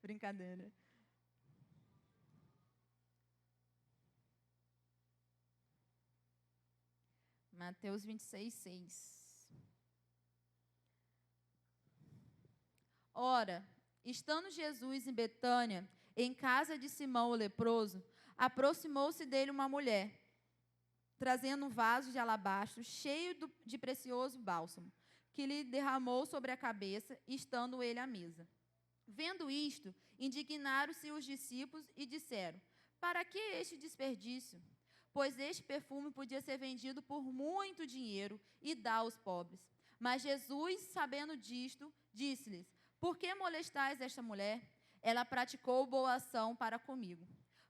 Speaker 2: Brincadeira. Mateus 26, 6. Ora, estando Jesus em Betânia, em casa de Simão o leproso, aproximou-se dele uma mulher, trazendo um vaso de alabastro cheio de precioso bálsamo, que lhe derramou sobre a cabeça, estando ele à mesa. Vendo isto, indignaram-se os discípulos e disseram, para que este desperdício? Pois este perfume podia ser vendido por muito dinheiro e dar aos pobres. Mas Jesus, sabendo disto, disse-lhes, por que molestais esta mulher? Ela praticou boa ação para comigo.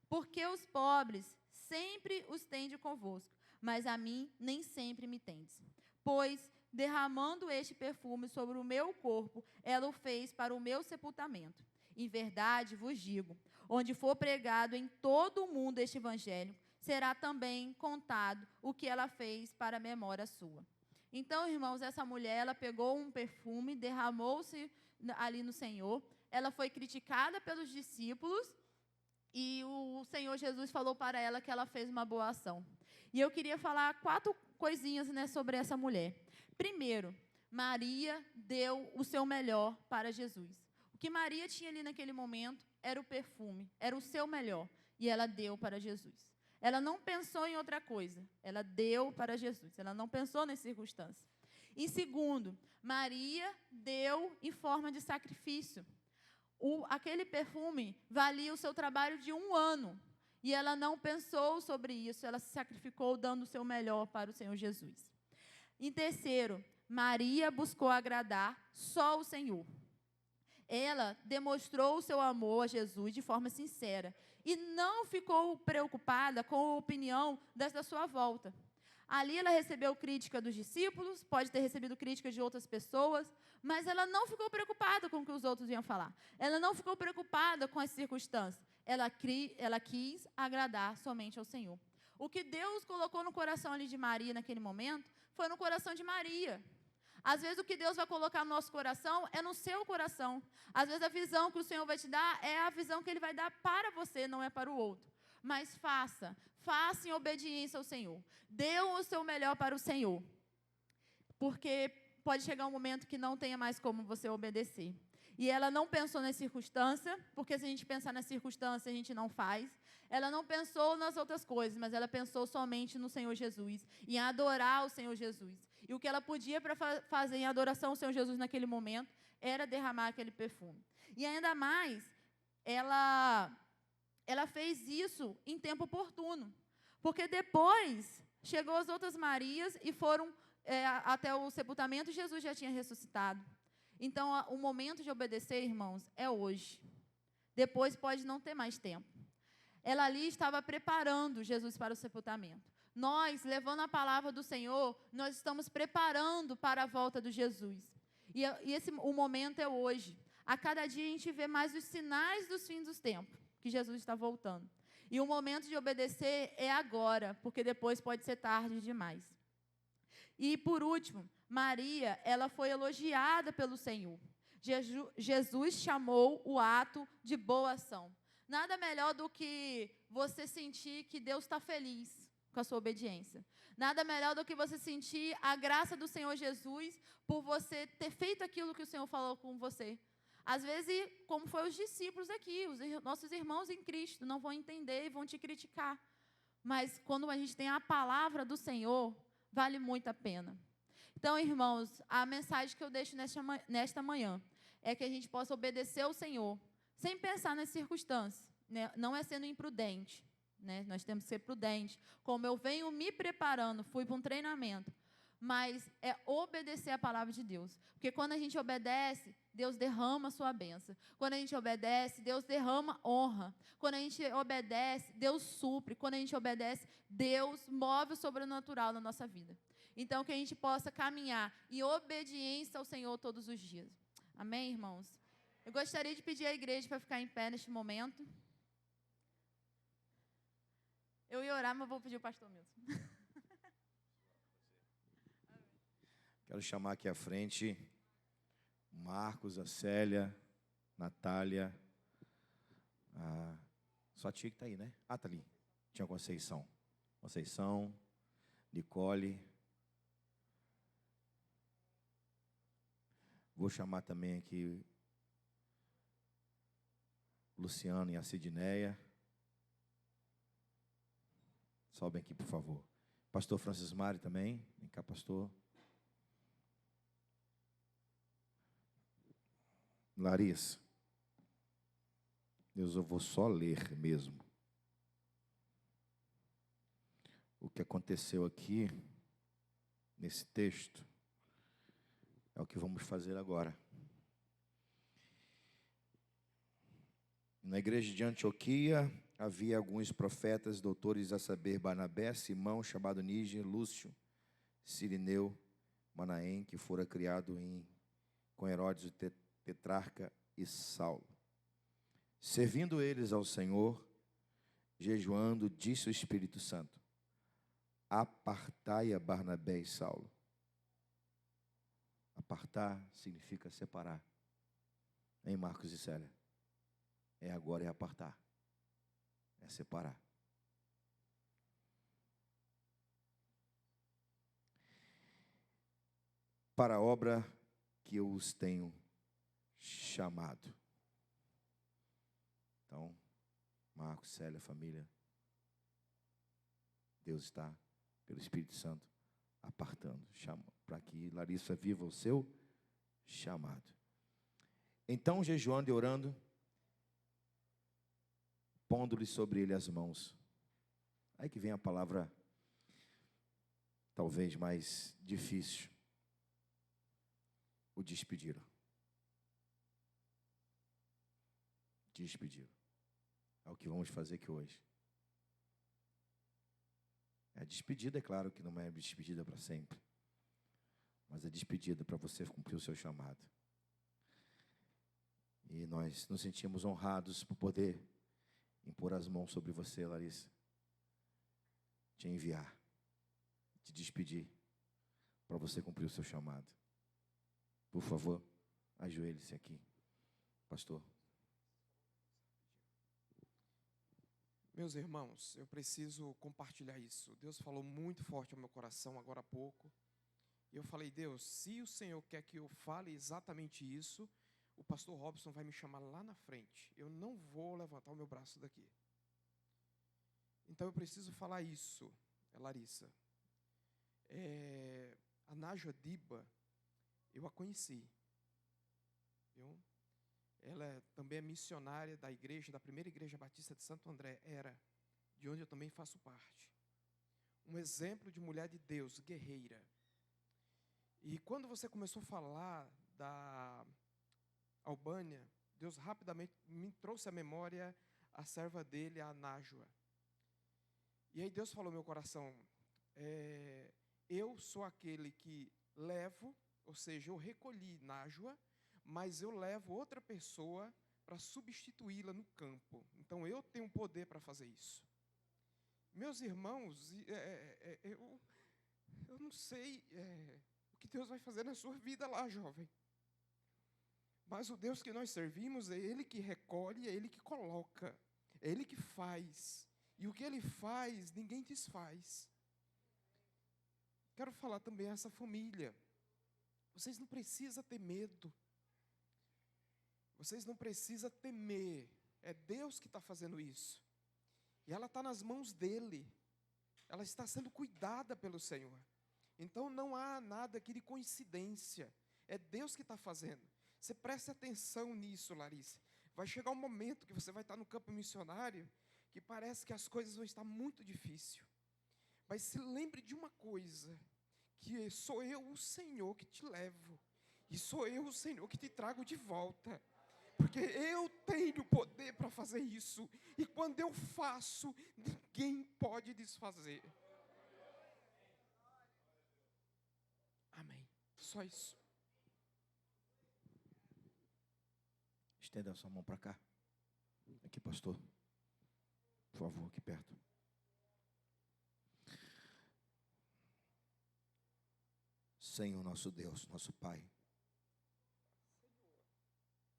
Speaker 2: Porque os pobres sempre os tende convosco, mas a mim nem sempre me tendes. Pois, derramando este perfume sobre o meu corpo, ela o fez para o meu sepultamento. Em verdade vos digo, onde for pregado em todo o mundo este evangelho, será também contado o que ela fez para a memória sua. Então, irmãos, essa mulher, ela pegou um perfume, derramou-se ali no Senhor, ela foi criticada pelos discípulos, e o Senhor Jesus falou para ela que ela fez uma boa ação. E eu queria falar 4 coisinhas, né, sobre essa mulher. Primeiro, Maria deu o seu melhor para Jesus. O que Maria tinha ali naquele momento era o perfume, era o seu melhor, e ela deu para Jesus. Ela não pensou em outra coisa. Ela deu para Jesus. Ela não pensou nas circunstâncias. Em segundo, Maria deu em forma de sacrifício. Aquele perfume valia o seu trabalho de 1 ano. E ela não pensou sobre isso. Ela se sacrificou dando o seu melhor para o Senhor Jesus. Em terceiro, Maria buscou agradar só o Senhor. Ela demonstrou o seu amor a Jesus de forma sincera e não ficou preocupada com a opinião das da sua volta. Ali ela recebeu crítica dos discípulos, pode ter recebido críticas de outras pessoas, mas ela não ficou preocupada com o que os outros iam falar. Ela não ficou preocupada com as circunstâncias. Ela quis agradar somente ao Senhor. O que Deus colocou no coração ali de Maria naquele momento foi no coração de Maria. Às vezes o que Deus vai colocar no nosso coração é no seu coração. Às vezes a visão que o Senhor vai te dar é a visão que Ele vai dar para você, não é para o outro. Mas faça em obediência ao Senhor. Dê o seu melhor para o Senhor. Porque pode chegar um momento que não tenha mais como você obedecer. E ela não pensou na circunstância, porque se a gente pensar na circunstância, a gente não faz. Ela não pensou nas outras coisas, mas ela pensou somente no Senhor Jesus, em adorar o Senhor Jesus. E o que ela podia para fazer em adoração ao Senhor Jesus naquele momento era derramar aquele perfume. E ainda mais, ela fez isso em tempo oportuno, porque depois chegou as outras Marias e foram até o sepultamento e Jesus já tinha ressuscitado. Então, o momento de obedecer, irmãos, é hoje. Depois pode não ter mais tempo. Ela ali estava preparando Jesus para o sepultamento. Nós, levando a palavra do Senhor, nós estamos preparando para a volta de Jesus. E o momento é hoje. A cada dia a gente vê mais os sinais dos fins dos tempos, que Jesus está voltando. E o momento de obedecer é agora, porque depois pode ser tarde demais. E, por último, Maria, ela foi elogiada pelo Senhor. Jesus chamou o ato de boa ação. Nada melhor do que você sentir que Deus está feliz com a sua obediência. Nada melhor do que você sentir a graça do Senhor Jesus por você ter feito aquilo que o Senhor falou com você. Às vezes, como foi os discípulos aqui, os nossos irmãos em Cristo não vão entender e vão te criticar. Mas quando a gente tem a palavra do Senhor, vale muito a pena. Então, irmãos, a mensagem que eu deixo nesta manhã é que a gente possa obedecer ao Senhor, sem pensar nas circunstâncias, né? Não é sendo imprudente, né? Nós temos que ser prudentes. Como eu venho me preparando, fui para um treinamento, mas é obedecer a palavra de Deus. Porque quando a gente obedece, Deus derrama a sua bênção. Quando a gente obedece, Deus derrama honra. Quando a gente obedece, Deus supre. Quando a gente obedece, Deus move o sobrenatural na nossa vida. Então, que a gente possa caminhar em obediência ao Senhor todos os dias. Amém, irmãos? Eu gostaria de pedir à igreja para ficar em pé neste momento. Eu ia orar, mas vou pedir o pastor Milton.
Speaker 8: Quero chamar aqui à frente Marcos, a Célia, Natália, só a tia que está aí, né? Ah, está ali. Tinha Conceição. Conceição, Nicole. Vou chamar também aqui Luciano e a Sidneia. Sobem aqui, por favor. Pastor Francis Mari também. Vem cá, pastor. Larissa. Deus, eu vou só ler mesmo. O que aconteceu aqui, nesse texto, é o que vamos fazer agora. Na igreja de Antioquia, havia alguns profetas, doutores, a saber, Barnabé, Simão, chamado Níger, Lúcio, Cirineu, Manaém, que fora criado com Herodes, o tetrarca, e Saulo. Servindo eles ao Senhor, jejuando, disse o Espírito Santo: apartai a Barnabé e Saulo. Apartar significa separar. Em Marcos e Célia. É agora, é apartar. É separar. Para a obra que eu os tenho chamado. Então, Marcos, Célia, família, Deus está, pelo Espírito Santo, apartando, para que Larissa viva o seu chamado. Então, jejuando e orando, pondo-lhe sobre ele as mãos. Aí que vem a palavra, talvez mais difícil. O despediram. Despediram. É o que vamos fazer aqui hoje. A despedida, é claro que não é despedida para sempre, mas é despedida para você cumprir o seu chamado. E nós nos sentimos honrados por poder impor as mãos sobre você, Larissa, te enviar, te despedir, para você cumprir o seu chamado. Por favor, ajoelhe-se aqui, pastor.
Speaker 9: Meus irmãos, eu preciso compartilhar isso. Deus falou muito forte ao meu coração agora há pouco. E eu falei, Deus, se o Senhor quer que eu fale exatamente isso, o pastor Robson vai me chamar lá na frente. Eu não vou levantar o meu braço daqui. Então eu preciso falar isso, Larissa. A Nájua Diba, eu a conheci. Viu? Ela também é missionária da igreja, da primeira igreja batista de Santo André, de onde eu também faço parte. Um exemplo de mulher de Deus, guerreira. E quando você começou a falar da Albânia, Deus rapidamente me trouxe à memória a serva dele, a Nájua. E aí Deus falou no meu coração, eu sou aquele que levo, ou seja, eu recolhi Nájua, mas eu levo outra pessoa para substituí-la no campo. Então, eu tenho poder para fazer isso. Meus irmãos, eu não sei o que Deus vai fazer na sua vida lá, jovem. Mas o Deus que nós servimos é Ele que recolhe, é Ele que coloca, é Ele que faz. E o que Ele faz, ninguém desfaz. Quero falar também a essa família. Vocês não precisam ter medo. Vocês não precisam temer. É Deus que está fazendo isso. E ela está nas mãos dEle. Ela está sendo cuidada pelo Senhor. Então não há nada aqui de coincidência. É Deus que está fazendo. Você preste atenção nisso, Larissa. Vai chegar um momento que você vai estar no campo missionário que parece que as coisas vão estar muito difíceis. Mas se lembre de uma coisa, que sou eu o Senhor que te levo. E sou eu o Senhor que te trago de volta. Porque eu tenho poder para fazer isso. E quando eu faço, ninguém pode desfazer. Amém. Só isso.
Speaker 8: Estenda a sua mão para cá. Aqui, pastor. Por favor, aqui perto. Senhor nosso Deus, nosso Pai.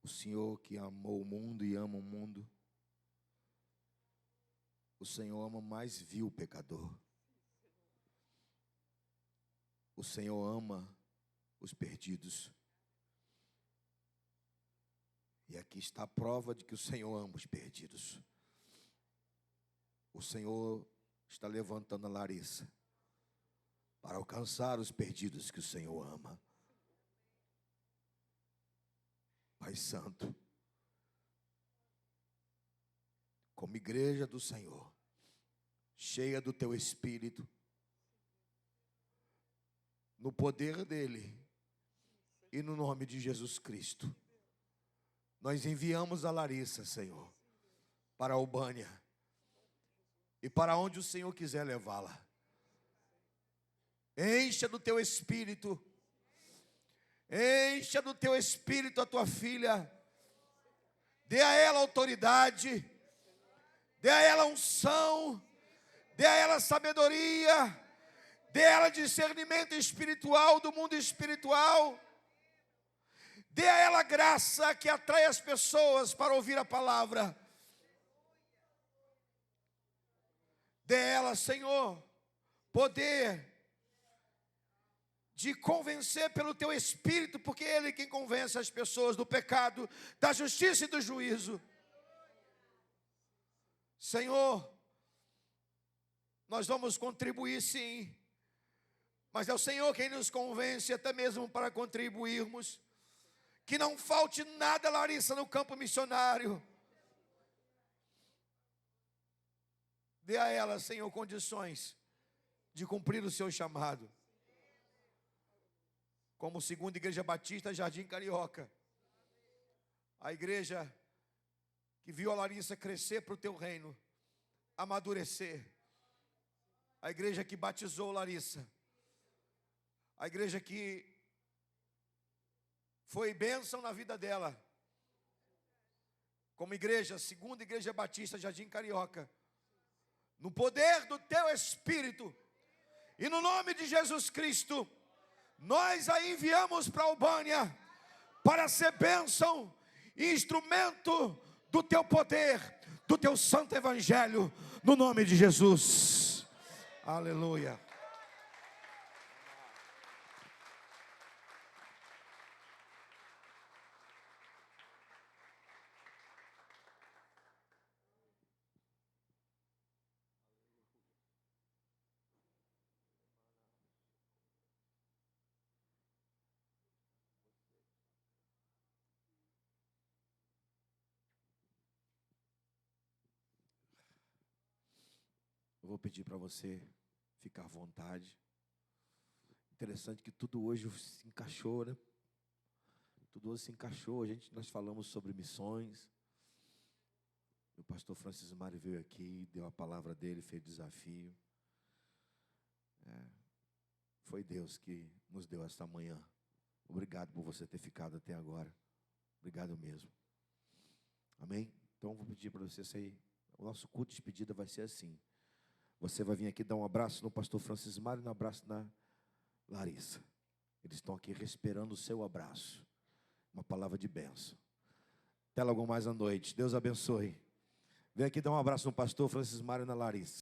Speaker 8: O Senhor que amou o mundo e ama o mundo. O Senhor ama o mais vil pecador. O Senhor ama os perdidos. E aqui está a prova de que o Senhor ama os perdidos. O Senhor está levantando a Larissa para alcançar os perdidos que o Senhor ama. Pai Santo, como igreja do Senhor, cheia do Teu Espírito, no poder dEle e no nome de Jesus Cristo, nós enviamos a Larissa, Senhor, para a Albânia e para onde o Senhor quiser levá-la. Encha do Teu Espírito. Encha do Teu Espírito a Tua filha. Dê a ela autoridade. Dê a ela unção. Dê a ela sabedoria. Dê a ela discernimento espiritual do mundo espiritual. Dê a ela graça que atrai as pessoas para ouvir a palavra. Dê a ela, Senhor, poder de convencer pelo Teu Espírito, porque Ele é quem convence as pessoas do pecado, da justiça e do juízo. Senhor, Nós vamos contribuir sim, mas é o Senhor quem nos convence até mesmo para contribuirmos. Que não falte nada, Larissa, no campo missionário. Dê a ela, Senhor, condições de cumprir o seu chamado. Como segunda Igreja Batista Jardim Carioca, a igreja que viu a Larissa crescer para o teu reino, amadurecer. A igreja que batizou Larissa. A igreja que foi bênção na vida dela. Como igreja, segunda Igreja Batista Jardim Carioca, no poder do teu Espírito e no nome de Jesus Cristo, nós a enviamos para Albânia para ser bênção e instrumento do teu poder, do teu santo evangelho, no nome de Jesus. Aleluia. Eu vou pedir para você ficar à vontade. Interessante que tudo hoje se encaixou, né? Tudo hoje se encaixou. Nós falamos sobre missões. O pastor Francis Mário veio aqui, deu a palavra dele, fez desafio. Foi Deus que nos deu esta manhã. Obrigado por você ter ficado até agora. Obrigado mesmo. Amém? Então vou pedir para você sair. O nosso culto de despedida vai ser assim. Você vai vir aqui dar um abraço no pastor Francis Mário e um abraço na Larissa. Eles estão aqui esperando o seu abraço. Uma palavra de bênção. Até logo mais à noite. Deus abençoe. Vem aqui dar um abraço no pastor Francis Mário e na Larissa.